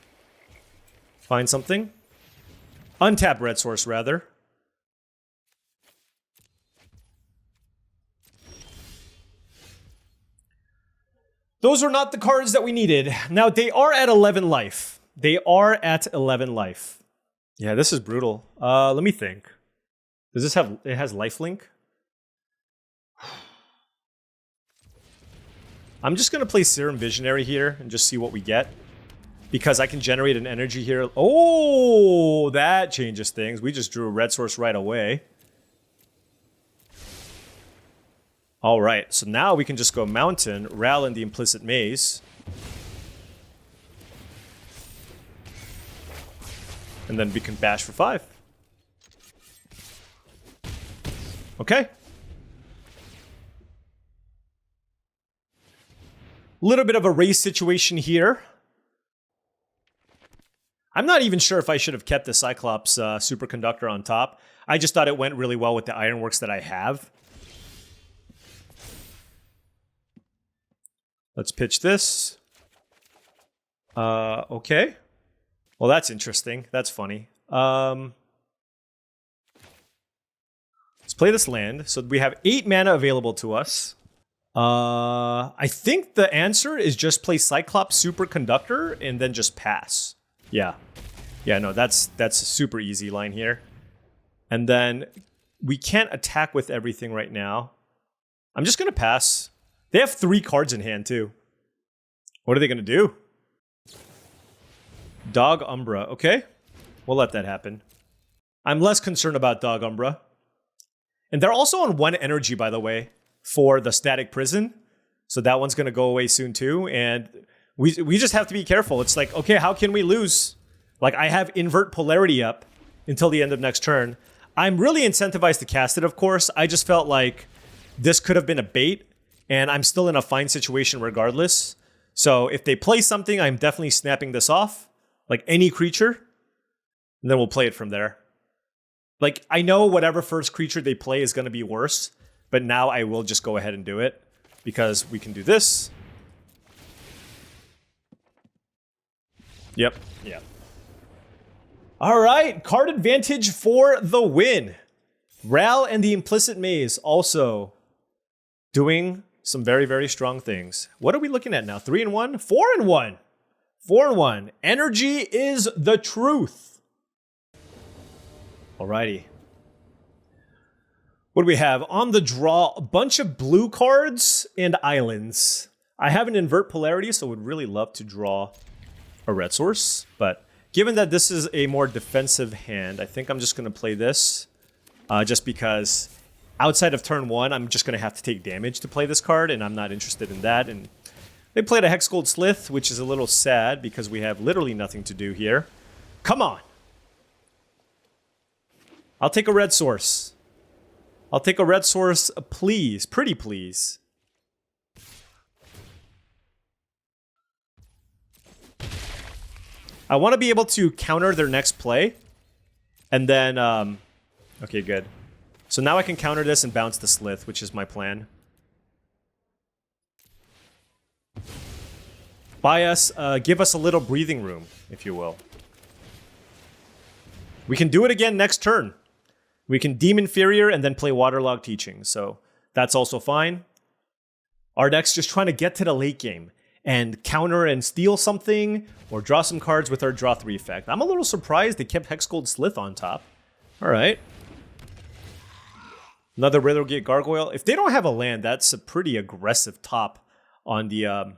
Find something. Untap red source, rather. Those are not the cards that we needed. Now, they are at 11 life. They are at 11 life. Yeah, this is brutal. Let me think. Does this have... It has lifelink? I'm just going to play Serum Visionary here and just see what we get. Because I can generate an energy here. Oh, that changes things. We just drew a red source right away. All right, so now we can just go Mountain, Ral in the Implicit Maze. And then we can bash for 5. Okay. Little bit of a race situation here. I'm not even sure if I should have kept the Cyclops Superconductor on top. I just thought it went really well with the Ironworks that I have. Let's pitch this. Okay. Well, that's interesting. That's funny. Let's play this land. So we have 8 mana available to us. I think the answer is just play Cyclops Superconductor and then just pass. Yeah. Yeah, no, that's a super easy line here. And then we can't attack with everything right now. I'm just going to pass. They have 3 cards in hand, too. What are they going to do? Dog Umbra. Okay. We'll let that happen. I'm less concerned about Dog Umbra. And they're also on 1 energy, by the way, for the Static Prison. So that one's going to go away soon, too. And we just have to be careful. It's like, okay, how can we lose? Like, I have Invert Polarity up until the end of next turn. I'm really incentivized to cast it, of course. I just felt like this could have been a bait. And I'm still in a fine situation regardless. So if they play something, I'm definitely snapping this off. Like any creature. And then we'll play it from there. Like, I know whatever first creature they play is going to be worse. But now I will just go ahead and do it. Because we can do this. Yep. Yeah. All right. Card advantage for the win. Ral and the Implicit Maze also doing some very, very strong things. What are we looking at now? 3-1? 4-1. 4-1. Energy is the truth. Alrighty. What do we have? On the draw, a bunch of blue cards and islands. I have an Invert Polarity, so would really love to draw a red source. But given that this is a more defensive hand, I think I'm just going to play this. Just because outside of turn 1, I'm just going to have to take damage to play this card, and I'm not interested in that. And they played a Hexgold Slith, which is a little sad because we have literally nothing to do here. Come on. I'll take a red source. I'll take a red source, please. Pretty please. I want to be able to counter their next play. And then, okay, good. So now I can counter this and bounce the Slith, which is my plan. Buy us, give us a little breathing room, if you will. We can do it again next turn. We can deem Inferior and then play Waterlogged Teaching. So that's also fine. Our deck's just trying to get to the late game and counter and steal something or draw some cards with our draw 3 effect. I'm a little surprised they kept Hexgold Slith on top. All right. Another Riddlegate Gargoyle. If they don't have a land, that's a pretty aggressive top on the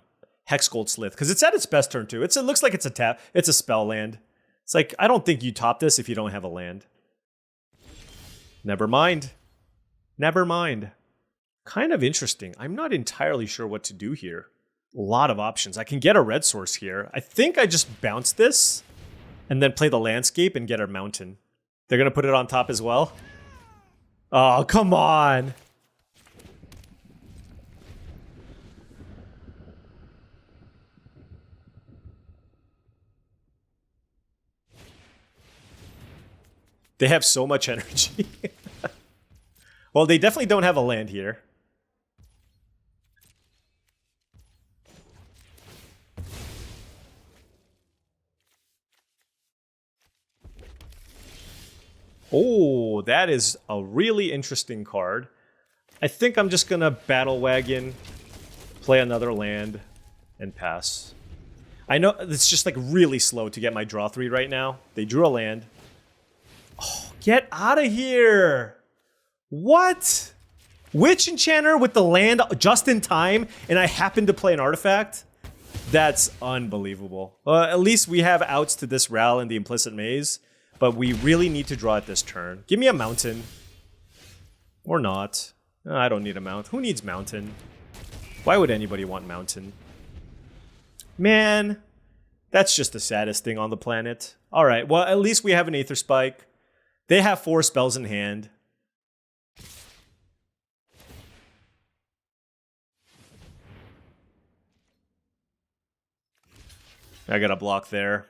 Hexgold Slith, because it's at its best turn too. It looks like it's a tap. It's a spell land. It's like, I don't think you top this if you don't have a land. Never mind. Never mind. Kind of interesting. I'm not entirely sure what to do here. A lot of options. I can get a red source here. I think I just bounce this and then play the landscape and get our mountain. They're going to put it on top as well? Oh, come on. They have so much energy. Well, they definitely don't have a land here. Oh, that is a really interesting card. I think I'm just going to Battle Wagon, play another land, and pass. I know it's just like really slow to get my draw 3 right now. They drew a land. Oh, get out of here! What? Witch Enchanter with the land just in time, and I happen to play an artifact? That's unbelievable. At least we have outs to this Ral and the Implicit Maze, but we really need to draw at this turn. Give me a mountain. Or not. I don't need a mount. Who needs mountain? Why would anybody want mountain? Man, that's just the saddest thing on the planet. Alright, well, at least we have an Aether Spike. They have 4 spells in hand. I got a block there.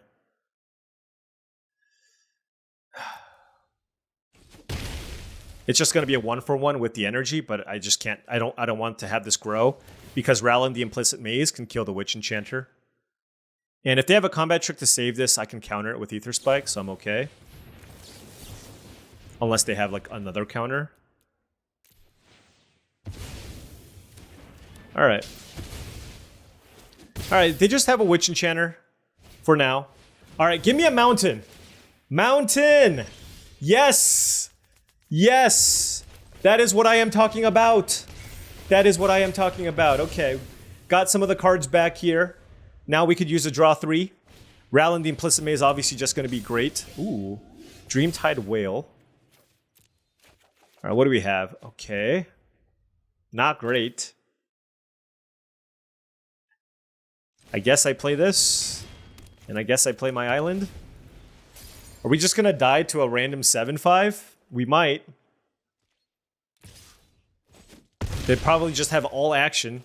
It's just going to be a 1-for-1 with the energy, but I just can't. I don't want to have this grow because Ral and the Implicit Maze can kill the Witch Enchanter. And if they have a combat trick to save this, I can counter it with Aether Spike, so I'm okay. Unless they have like another counter. Alright. Alright, they just have a Witch Enchanter for now. Alright, give me a mountain. Mountain! Yes! Yes! That is what I am talking about. That is what I am talking about. Okay. Got some of the cards back here. Now we could use a draw 3. Ral and the Implicit Maze is obviously just going to be great. Ooh. Dreamtide Whale. Alright, what do we have? Okay. Not great. I guess I play this. And I guess I play my island. Are we just going to die to a random 7/5? We might. They probably just have all action.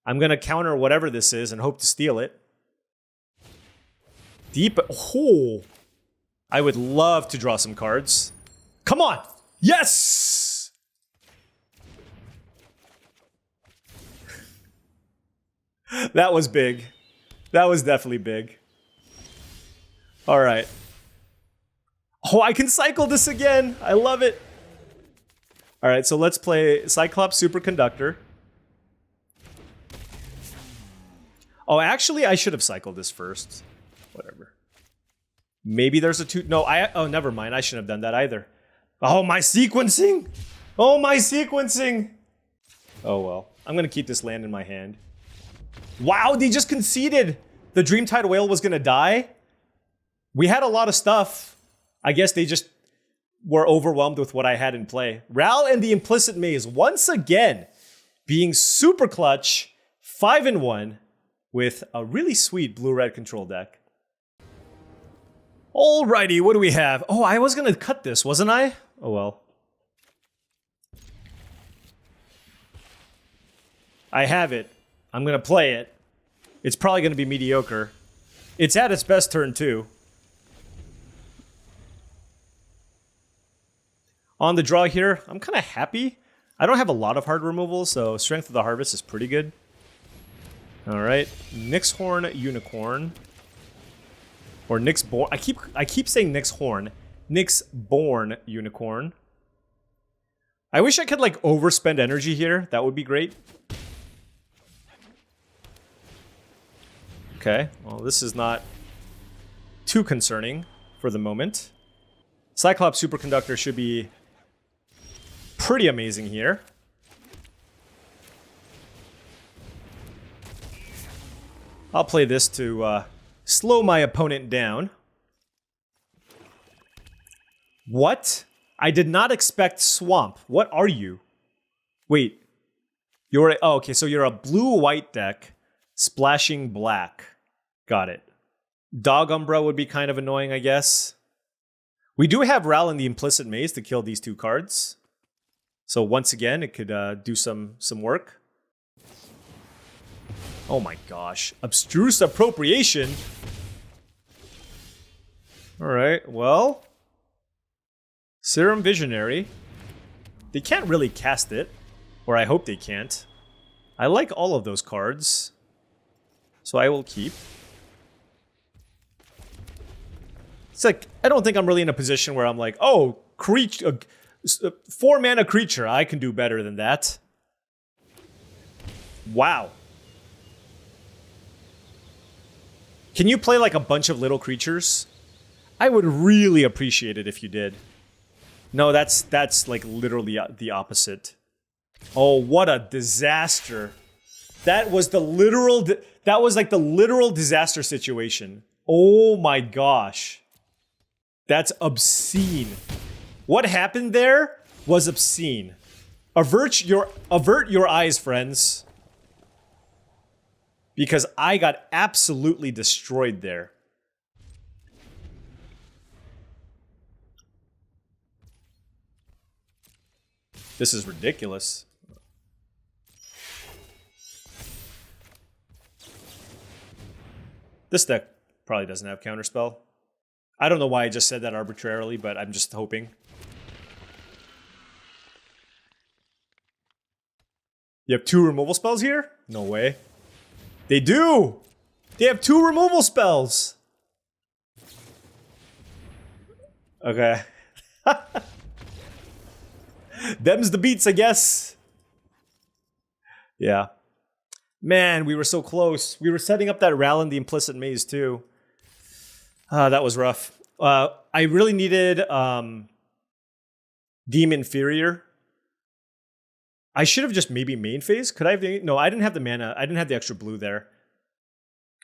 I'm going to counter whatever this is and hope to steal it. Deep. Oh! I would love to draw some cards. Come on! Yes! That was big. That was definitely big. Alright. Oh, I can cycle this again! I love it! Alright, so let's play Cyclops Superconductor. Oh, actually, I should have cycled this first. Whatever. Maybe there's a 2... No, oh, never mind. I shouldn't have done that either. Oh, my sequencing! Oh, my sequencing! Oh, well. I'm gonna keep this land in my hand. Wow, they just conceded! The Dreamtide Whale was gonna die? We had a lot of stuff. I guess they just were overwhelmed with what I had in play. Ral and the Implicit Maze, once again, being super clutch, 5-1, with a really sweet blue-red control deck. Alrighty, what do we have? Oh, I was gonna cut this, wasn't I? Oh well. I have it. I'm gonna play it. It's probably gonna be mediocre. It's at its best turn too. On the draw here, I'm kind of happy. I don't have a lot of hard removal, so Strength of the Harvest is pretty good. Alright, Nyxhorn Unicorn. Or Nyxborn. I keep saying Nyxhorn. Nyxborn Unicorn. I wish I could like overspend energy here. That would be great. Okay, well this is not too concerning for the moment. Cyclops Superconductor should be pretty amazing here. I'll play this to slow my opponent down. What? I did not expect Swamp. What are you? Wait. You're oh, okay, so you're a blue-white deck splashing black. Got it. Dog Umbra would be kind of annoying, I guess. We do have Ral in the Implicit Maze to kill these two cards. So once again, it could do some work. Oh my gosh. Abstruse Appropriation. Alright, well. Serum Visionary. They can't really cast it. Or I hope they can't. I like all of those cards. So I will keep. It's like, I don't think I'm really in a position where I'm like, oh, 4-mana creature. I can do better than that. Wow. Can you play like a bunch of little creatures? I would really appreciate it if you did. No, that's like literally the opposite. Oh, what a disaster. That was the literal, that was like the literal disaster situation. Oh my gosh. That's obscene. What happened there was obscene. Avert your eyes, friends. Because I got absolutely destroyed there. This is ridiculous. This deck probably doesn't have Counterspell. I don't know why I just said that arbitrarily, but I'm just hoping. You have 2 removal spells here? No way. They do! They have 2 removal spells! Okay. Them's the beats, I guess. Yeah. Man, we were so close. We were setting up that Ral in the Implicit Maze, too. That was rough. I really needed Deem Inferior. I should have just maybe main phase. Could I have the... No, I didn't have the mana. I didn't have the extra blue there.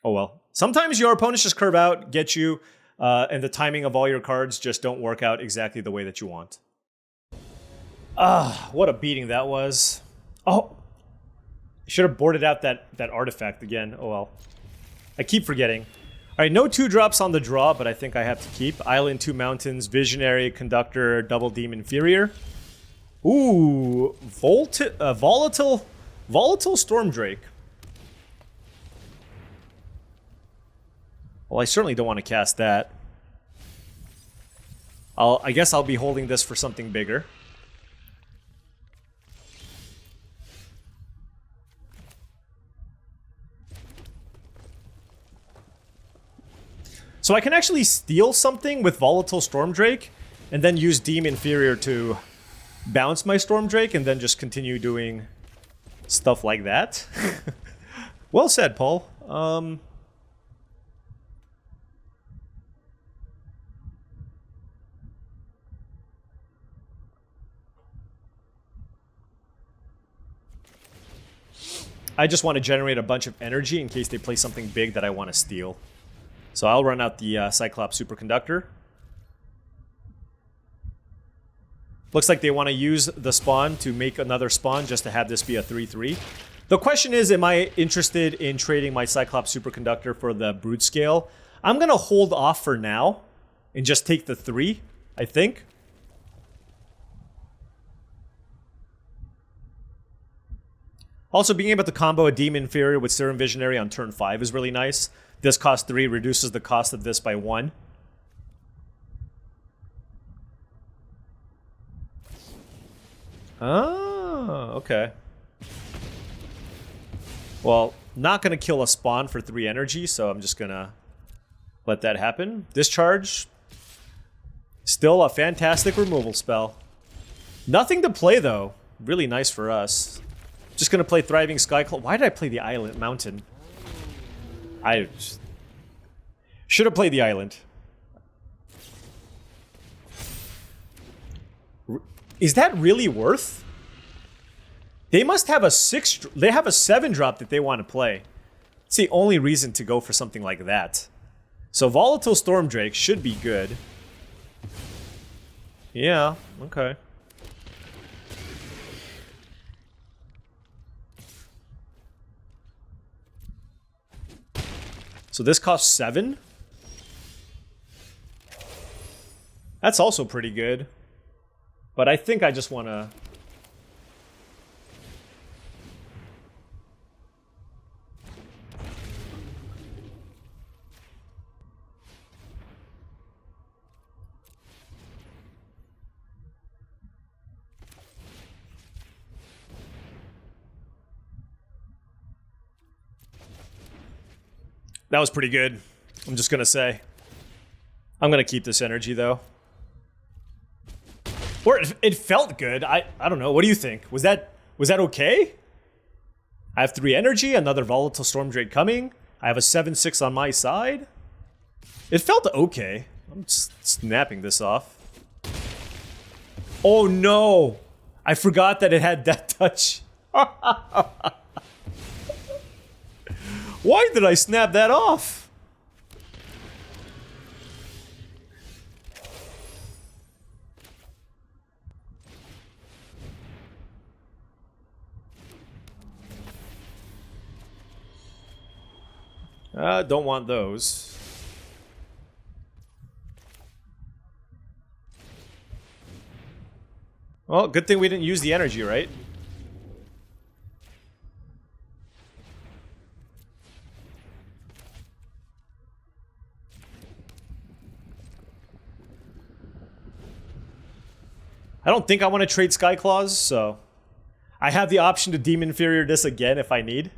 Oh well. Sometimes your opponents just curve out, get you, and the timing of all your cards just don't work out exactly the way that you want. What a beating that was. Oh! I should have boarded out that artifact again. Oh well. I keep forgetting. Alright, no 2-drops on the draw, but I think I have to keep. Island, 2 mountains, Visionary, Conductor, Double Deem Inferior. Ooh, volatile Storm Drake. Well, I certainly don't want to cast that. I guess I'll be holding this for something bigger. So I can actually steal something with Volatile Storm Drake, and then use Deem Inferior to bounce my Storm Drake, and then just continue doing stuff like that. Well said, Paul. I just want to generate a bunch of energy in case they play something big that I want to steal. So I'll run out the Cyclops Superconductor. Looks like they want to use the spawn to make another spawn just to have this be a 3/3. The question is, am I interested in trading my Cyclops Superconductor for the Brood Scale? I'm going to hold off for now and just take the 3, I think. Also, being able to combo a Demon Inferior with Serum Visionary on turn 5 is really nice. This costs 3, reduces the cost of this by 1. Oh, okay. Well, not going to kill a spawn for 3 energy, so I'm just going to let that happen. Discharge. Still a fantastic removal spell. Nothing to play, though. Really nice for us. Just gonna play Thriving Skyclaw. Why did I play the island mountain? I should have played the island. Is that really worth? They must have a 6. They have a 7 drop that they want to play. It's the only reason to go for something like that. So Volatile Storm Drake should be good. Yeah, okay. So this costs 7? That's also pretty good. But I think I just want to... That was pretty good. I'm just going to say. I'm going to keep this energy, though. Or it felt good. I don't know. What do you think? Was that okay? I have 3 energy, another Volatile Storm Drake coming. I have a 7/6 on my side. It felt okay. I'm just snapping this off. Oh no! I forgot that it had that touch. Why did I snap that off? Don't want those. Well, good thing we didn't use the energy, right? I don't think I want to trade Skyclaws, so I have the option to Demon Inferior this again if I need.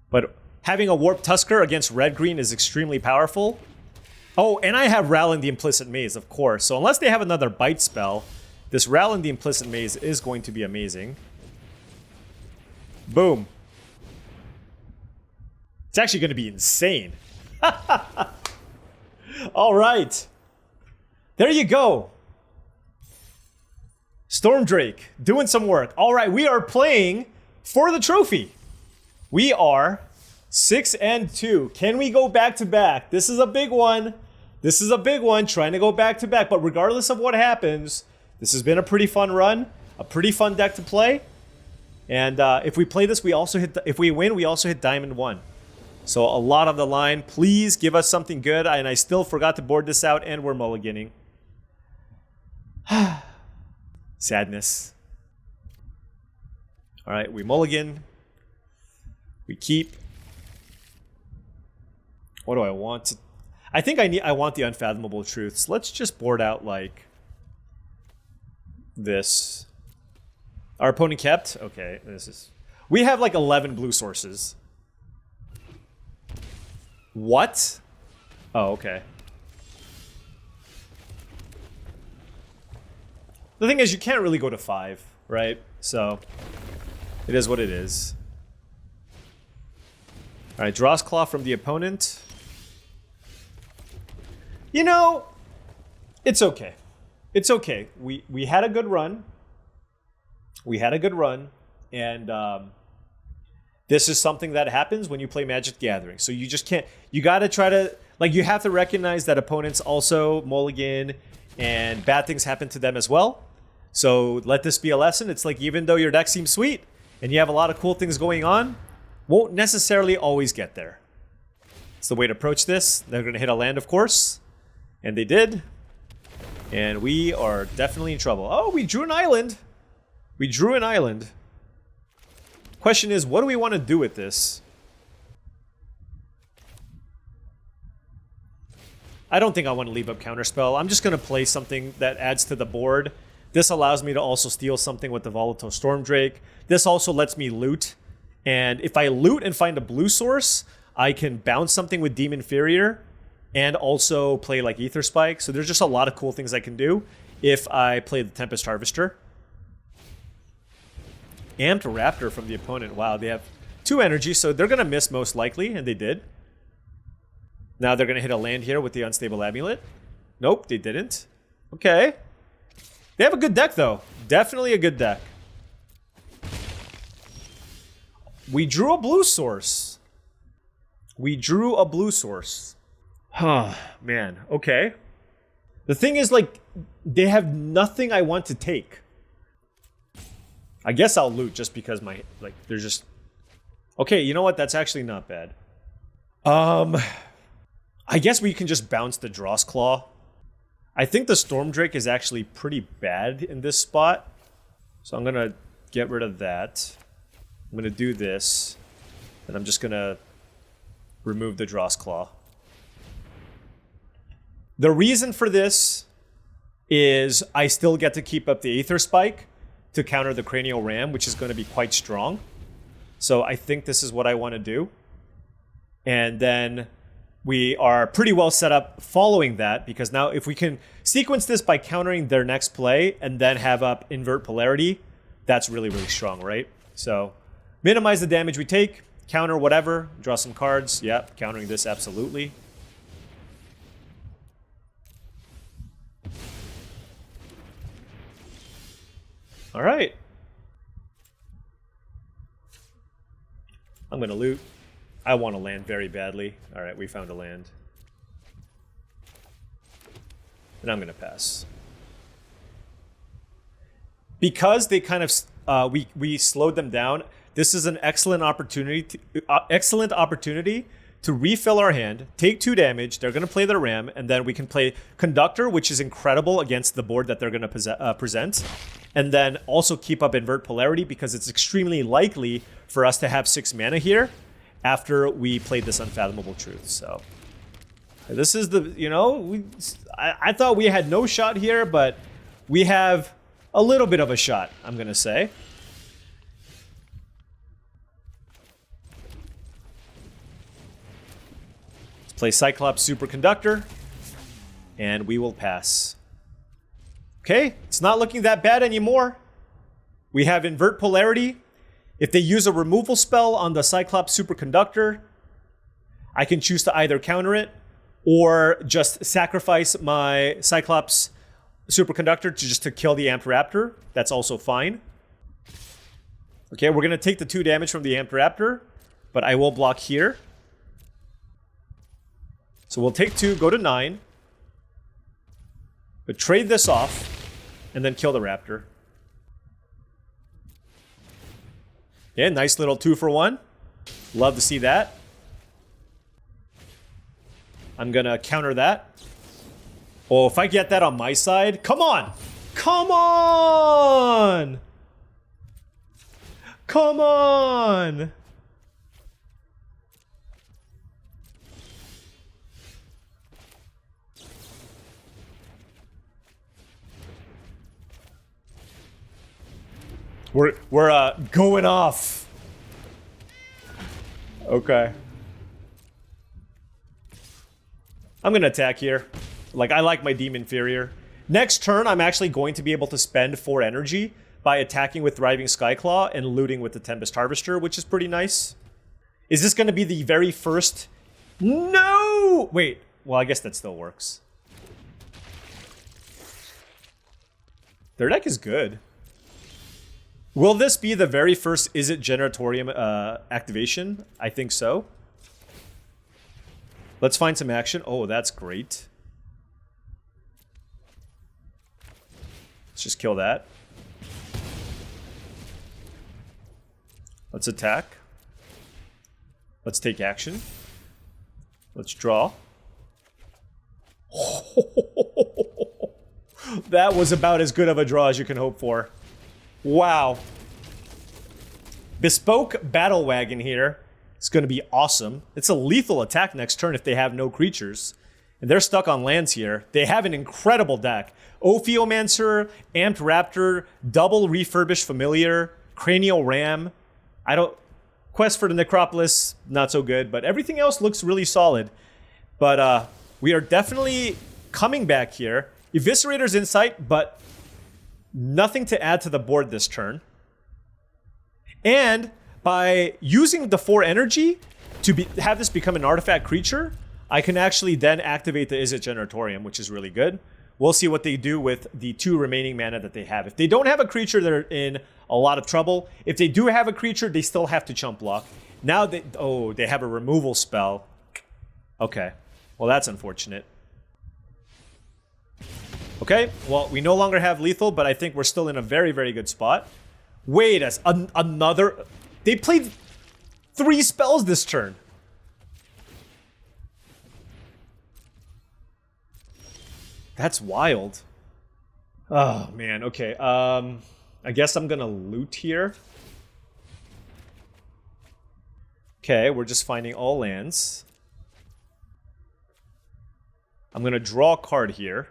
But having a Warp Tusker against red-green is extremely powerful. Oh, and I have Rallin the Implicit Maze, of course. So unless they have another Bite spell, this Rallin the Implicit Maze is going to be amazing. Boom. It's actually going to be insane. All right. There you go. Storm Drake, doing some work. All right, we are playing for the trophy. We are 6-2. Can we go back-to-back? This is a big one. This is a big one, trying to go back-to-back. But regardless of what happens, this has been a pretty fun run, a pretty fun deck to play. And if we play this, we also hit. If we win, we also hit Diamond 1. So a lot on the line. Please give us something good. And I still forgot to board this out, and we're mulliganing. Sadness. All right, we mulligan. We keep. What do I want? I think I want the Unfathomable Truths. Let's just board out like this. Our opponent kept? Okay, this is... We have like 11 blue sources. What? Oh, okay. The thing is, you can't really go to 5, right? So, it is what it is. Alright, draws Claw from the opponent. You know, it's okay. It's okay. We had a good run. We had a good run. And this is something that happens when you play Magic the Gathering. So you just can't... You gotta try to... Like, you have to recognize that opponents also mulligan and bad things happen to them as well. So let this be a lesson. It's like, even though your deck seems sweet and you have a lot of cool things going on, won't necessarily always get there. It's the way to approach this. They're going to hit a land, of course. And they did. And we are definitely in trouble. Oh, we drew an island. We drew an island. Question is, what do we want to do with this? I don't think I want to leave up Counterspell. I'm just going to play something that adds to the board. This allows me to also steal something with the Volatile Storm Drake. This also lets me loot. And if I loot and find a blue source, I can bounce something with Demon Inferior and also play like Ether Spike. So there's just a lot of cool things I can do. if I play the Tempest Harvester. Amped Raptor from the opponent. Wow, they have 2 energy, so they're going to miss most likely, and they did. Now they're going to hit a land here with the Unstable Amulet. Nope, they didn't. Okay. They have a good deck, though. Definitely a good deck. We drew a blue source. Huh, man. Okay. The thing is, like, they have nothing I want to take. I guess I'll loot just because they're just... Okay, you know what? That's actually not bad. I guess we can just bounce the Dross Claw. I think the Storm Drake is actually pretty bad in this spot. So I'm going to get rid of that. I'm going to do this. And I'm just going to remove the Dross Claw. The reason for this is I still get to keep up the Aether Spike to counter the Cranial Ram, which is going to be quite strong. So I think this is what I want to do. And then we are pretty well set up following that, because now if we can sequence this by countering their next play and then have up Invert Polarity, that's really, really strong, right? So minimize the damage we take, counter whatever, draw some cards. Yep, countering this absolutely. All right. I'm going to loot. I want to land very badly. All right, we found a land. And I'm going to pass. Because they kind of we slowed them down, this is an excellent opportunity to refill our hand, take 2 damage. They're going to play their Ram, and then we can play Conductor, which is incredible against the board that they're going to present. And then also keep up Invert Polarity, because it's extremely likely for us to have 6 mana here after we played this Unfathomable Truth. So this is the, you know, I thought we had no shot here, but we have a little bit of a shot, I'm going to say. Let's play Cyclops Superconductor, and we will pass. Okay, it's not looking that bad anymore. We have Invert Polarity. If they use a removal spell on the Cyclops Superconductor, I can choose to either counter it or just sacrifice my Cyclops Superconductor to kill the Amped Raptor. That's also fine. Okay, we're going to take the 2 damage from the Amped Raptor, but I will block here. So we'll take 2, go to 9. But trade this off, and then kill the Raptor. Yeah, nice little 2-for-1. Love to see that. I'm gonna counter that. Oh, if I get that on my side, come on! Come on! Come on! We're going off. Okay. I'm gonna attack here. Like, I like my Demon Inferior. Next turn, I'm actually going to be able to spend 4 energy by attacking with Thriving Skyclaw and looting with the Tempest Harvester, which is pretty nice. Is this gonna be the very first? No! Wait, well, I guess that still works. Their deck is good. Will this be the very first Is It Generatorium activation? I think so. Let's find some action. Oh, that's great. Let's just kill that. Let's attack. Let's take action. Let's draw. That was about as good of a draw as you can hope for. Wow. Bespoke Battle Wagon here. It's going to be awesome. It's a lethal attack next turn if they have no creatures. And they're stuck on lands here. They have an incredible deck. Ophiomancer, Amped Raptor, double Refurbished Familiar, Cranial Ram. Quest for the Necropolis, not so good, but everything else looks really solid. But we are definitely coming back here. Eviscerator's Insight, but nothing to add to the board this turn. And by using the 4 energy to have this become an artifact creature, I can actually then activate the Izzet Generatorium, which is really good. We'll see what they do with the 2 remaining mana that they have. If they don't have a creature, they're in a lot of trouble. If they do have a creature, they still have to chump block. Now they have a removal spell. Okay, well that's unfortunate. Okay, well we no longer have lethal, but I think we're still in a very, very good spot. Wait, another... They played 3 spells this turn. That's wild. Oh, man. Okay. I guess I'm going to loot here. Okay, we're just finding all lands. I'm going to draw a card here.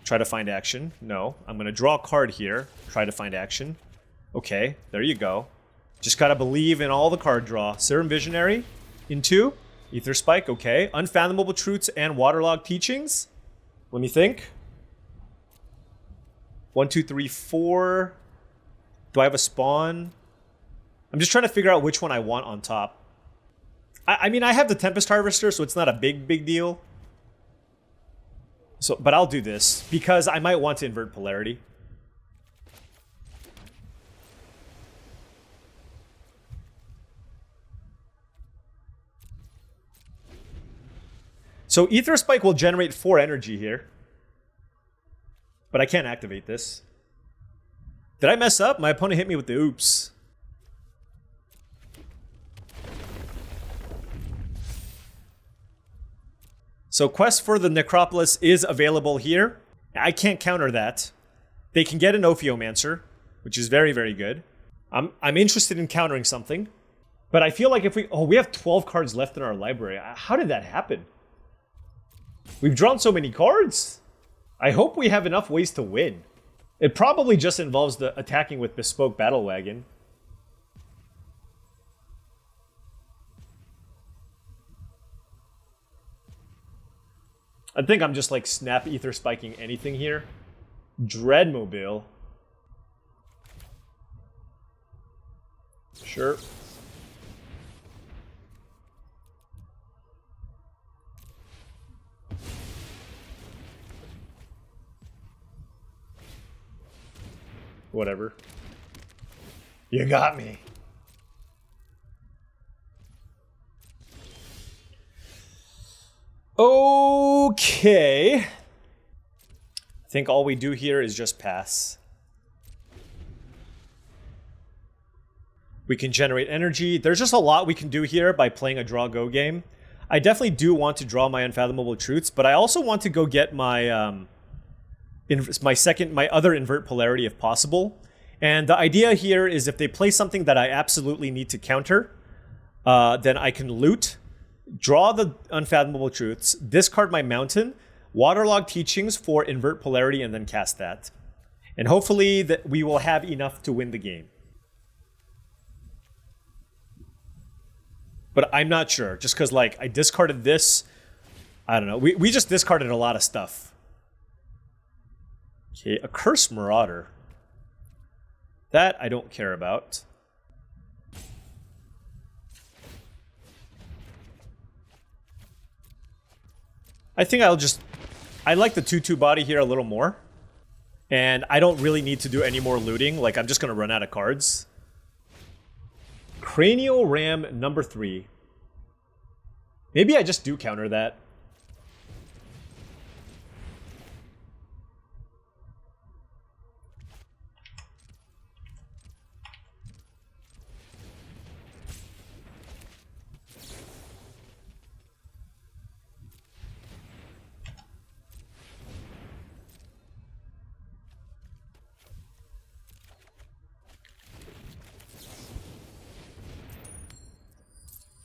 Try to find action. No. I'm going to draw a card here. Try to find action. Okay, there you go. Just got to believe in all the card draw. Serum Visionary into... Ether Spike, okay. Unfathomable Truths and Waterlogged Teachings. Let me think. 1, 2, 3, 4. Do I have a spawn? I'm just trying to figure out which one I want on top. I mean, I have the Tempest Harvester, so it's not a big deal. So, but I'll do this because I might want to invert polarity. So Ether Spike will generate 4 energy here. But I can't activate this. Did I mess up? My opponent hit me with the oops. So Quest for the Necropolis is available here. I can't counter that. They can get an Ophiomancer, which is very, very good. I'm interested in countering something. But I feel like if we have 12 cards left in our library. How did that happen? We've drawn so many cards. I hope we have enough ways to win. It probably just involves the attacking with Bespoke Battle Wagon. I think I'm just like snap Ether Spiking anything here. Dreadmobile. Sure. Whatever. You got me. Okay. I think all we do here is just pass. We can generate energy. There's just a lot we can do here by playing a draw-go game. I definitely do want to draw my Unfathomable Truths, but I also want to go get my my other invert polarity if possible. And the idea here is if they play something that I absolutely need to counter, then I can loot, draw the Unfathomable Truths, discard my mountain, Waterlog Teachings for invert polarity, and then cast that. And hopefully that we will have enough to win the game. But I'm not sure, just because like I discarded this. I don't know. We just discarded a lot of stuff. Okay, a Cursed Marauder. That I don't care about. I think I like the 2/2 body here a little more. And I don't really need to do any more looting. Like, I'm just going to run out of cards. Cranial Ram number 3. Maybe I just do counter that.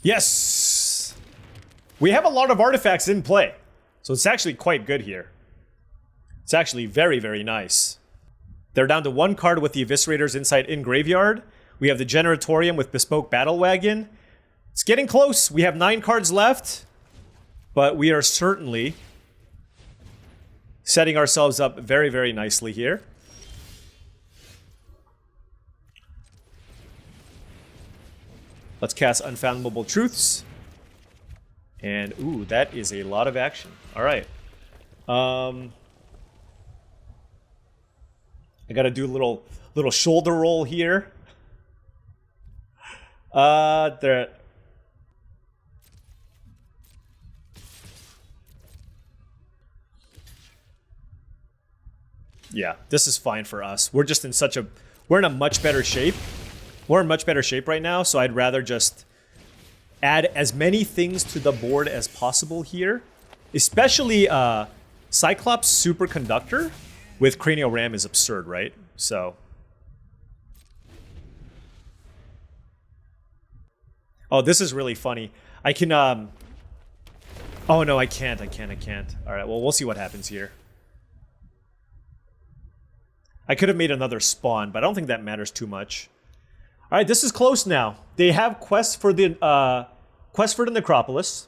Yes! We have a lot of artifacts in play. So it's actually quite good here. It's actually very, very nice. They're down to 1 card with the Eviscerator's Insight in graveyard. We have the Generatorium with Bespoke Battle Wagon. It's getting close. We have 9 cards left. But we are certainly Setting ourselves up very, very nicely here. Let's cast Unfathomable Truths. And, ooh, that is a lot of action. All right. I got to do a little shoulder roll here. There. Yeah, this is fine for us. We're just in we're in a much better shape. We're in much better shape right now, so I'd rather just add as many things to the board as possible here. Especially Cyclops Superconductor with Cranial Ram is absurd, right? So. Oh, this is really funny. I can, oh no, I can't. All right, well, we'll see what happens here. I could have made another spawn, but I don't think that matters too much. All right, this is close now. They have quests for the Necropolis,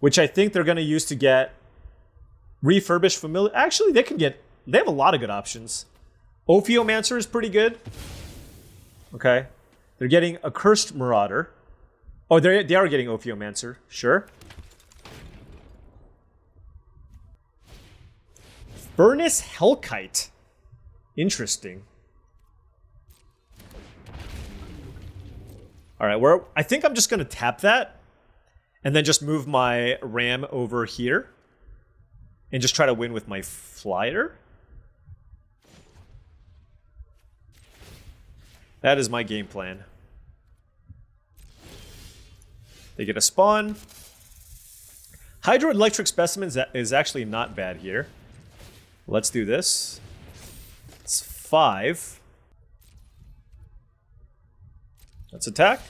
which I think they're going to use to get refurbished familiar. Actually, they have a lot of good options. Ophiomancer is pretty good. Okay. They're getting a Cursed Marauder. Oh, they are getting Ophiomancer. Sure. Furnace Hellkite. Interesting. All right, I think I'm just going to tap that and then just move my Ram over here and just try to win with my Flyer. That is my game plan. They get a spawn. Hydroelectric Specimens is actually not bad here. Let's do this. It's 5. Let's attack.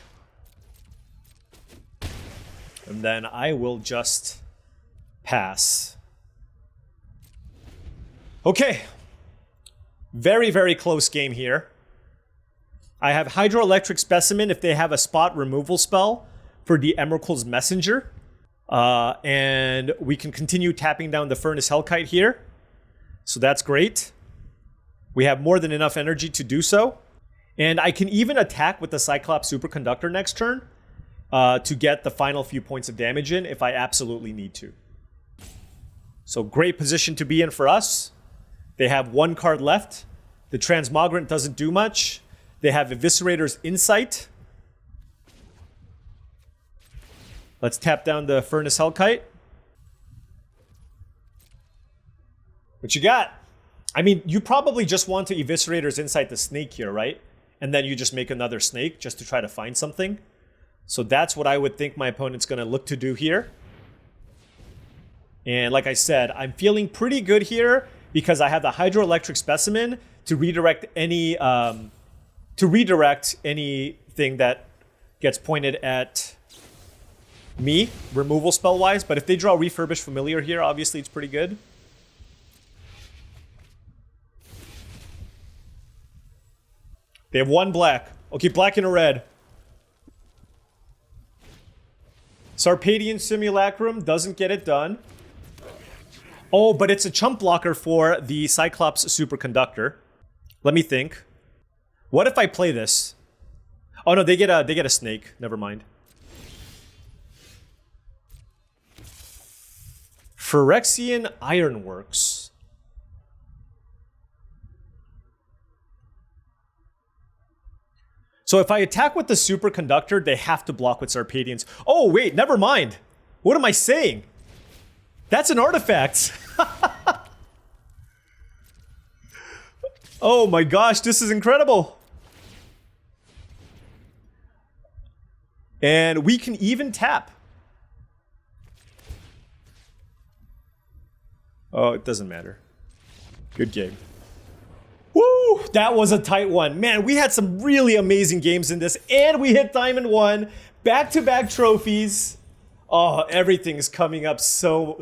And then I will just pass. Okay. Very, very close game here. I have Hydroelectric Specimen if they have a spot removal spell for the Emerald's Messenger. And we can continue tapping down the Furnace Hellkite here. So that's great. We have more than enough energy to do so. And I can even attack with the Cyclops Superconductor next turn to get the final few points of damage in if I absolutely need to. So great position to be in for us. They have one card left. The Transmogrant doesn't do much. They have Eviscerator's Insight. Let's tap down the Furnace Hellkite. What you got? I mean, you probably just want to Eviscerator's Insight the snake here, right? And then you just make another snake just to try to find something. So that's what I would think my opponent's going to look to do here. And like I said, I'm feeling pretty good here because I have the Hydroelectric Specimen to redirect anything that gets pointed at me, removal spell-wise. But if they draw Refurbished Familiar here, obviously it's pretty good. They have one black. Okay, black and a red. Sarpadian Simulacrum doesn't get it done. Oh, but it's a chump blocker for the Cyclops Superconductor. Let me think. What if I play this? Oh no, they get a snake. Never mind. Phyrexian Ironworks. So if I attack with the Superconductor, they have to block with Sarpadians. Oh, wait, never mind. What am I saying? That's an artifact. Oh my gosh, this is incredible. And we can even tap. Oh, it doesn't matter. Good game. Woo! That was a tight one. Man, we had some really amazing games in this, and we hit Diamond 1. Back-to-back trophies. Oh, everything's coming up so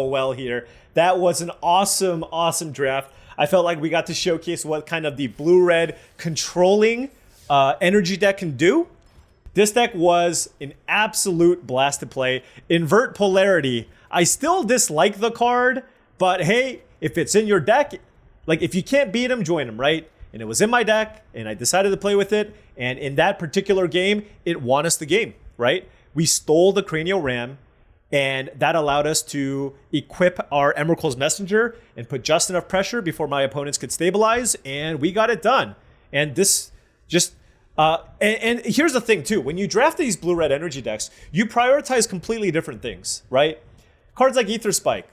well here. That was an awesome, awesome draft. I felt like we got to showcase what kind of the blue-red controlling energy deck can do. This deck was an absolute blast to play. Invert Polarity. I still dislike the card, But hey, if it's in your deck, like if you can't beat him, join him, right? And it was in my deck, and I decided to play with it. And in that particular game, it won us the game, right? We stole the Cranial Ram, and that allowed us to equip our Emrakul's Messenger and put just enough pressure before my opponents could stabilize, and we got it done. And this just... and here's the thing, too. When you draft these blue-red energy decks, you prioritize completely different things, right? Cards like Ether Spike.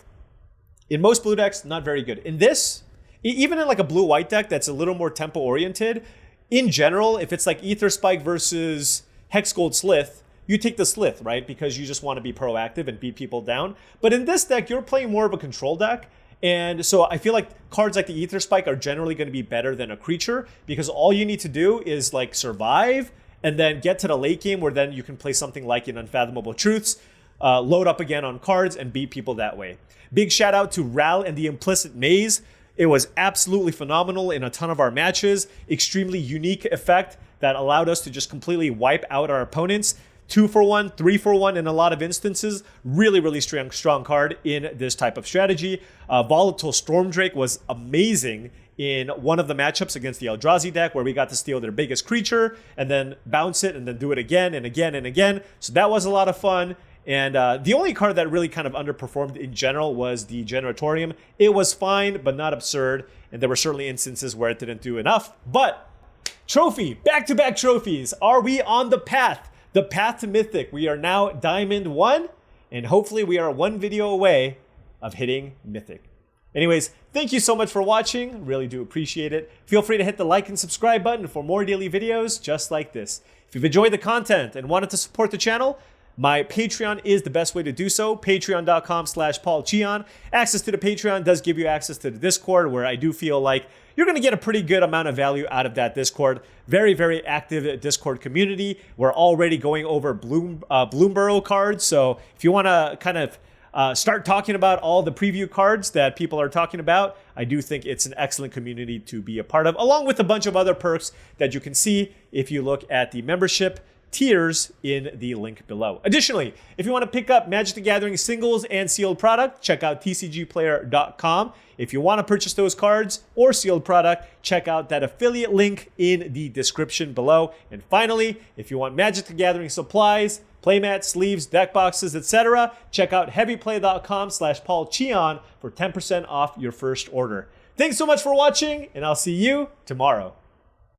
In most blue decks, not very good. In this, even in like a blue-white deck that's a little more tempo-oriented, in general, if it's like Ether Spike versus Hex Gold Slith, you take the Slith, right? Because you just want to be proactive and beat people down. But in this deck, you're playing more of a control deck. And so I feel like cards like the Ether Spike are generally going to be better than a creature because all you need to do is like survive and then get to the late game where then you can play something like an Unfathomable Truths, load up again on cards and beat people that way. Big shout out to Ral and the Implicit Maze. It was absolutely phenomenal in a ton of our matches. Extremely unique effect that allowed us to just completely wipe out our opponents. 2-for-1, 3-for-1 in a lot of instances. Really, really strong card in this type of strategy. Volatile Stormdrake was amazing in one of the matchups against the Eldrazi deck where we got to steal their biggest creature and then bounce it and then do it again and again and again. So that was a lot of fun. And the only card that really kind of underperformed in general was the Generatorium. It was fine, but not absurd. And there were certainly instances where it didn't do enough. But trophy, back-to-back trophies. Are we on the path? The path to Mythic. We are now Diamond 1, and hopefully we are one video away of hitting Mythic. Anyways, thank you so much for watching. Really do appreciate it. Feel free to hit the like and subscribe button for more daily videos just like this. If you've enjoyed the content and wanted to support the channel, my Patreon is the best way to do so. Patreon.com/paulcheon. Access to the Patreon does give you access to the Discord, where I do feel like you're going to get a pretty good amount of value out of that Discord. Very, very active Discord community. We're already going over Bloomburrow cards. So if you want to kind of start talking about all the preview cards that people are talking about, I do think it's an excellent community to be a part of, along with a bunch of other perks that you can see if you look at the membership tiers in the link below. Additionally, if you want to pick up Magic the Gathering singles and sealed product, check out tcgplayer.com. If you want to purchase those cards or sealed product, check out that affiliate link in the description below. And finally, if you want Magic the Gathering supplies, playmats, sleeves, deck boxes, etc., check out heavyplay.com/paulcheon for 10% off your first order. Thanks so much for watching, and I'll see you tomorrow.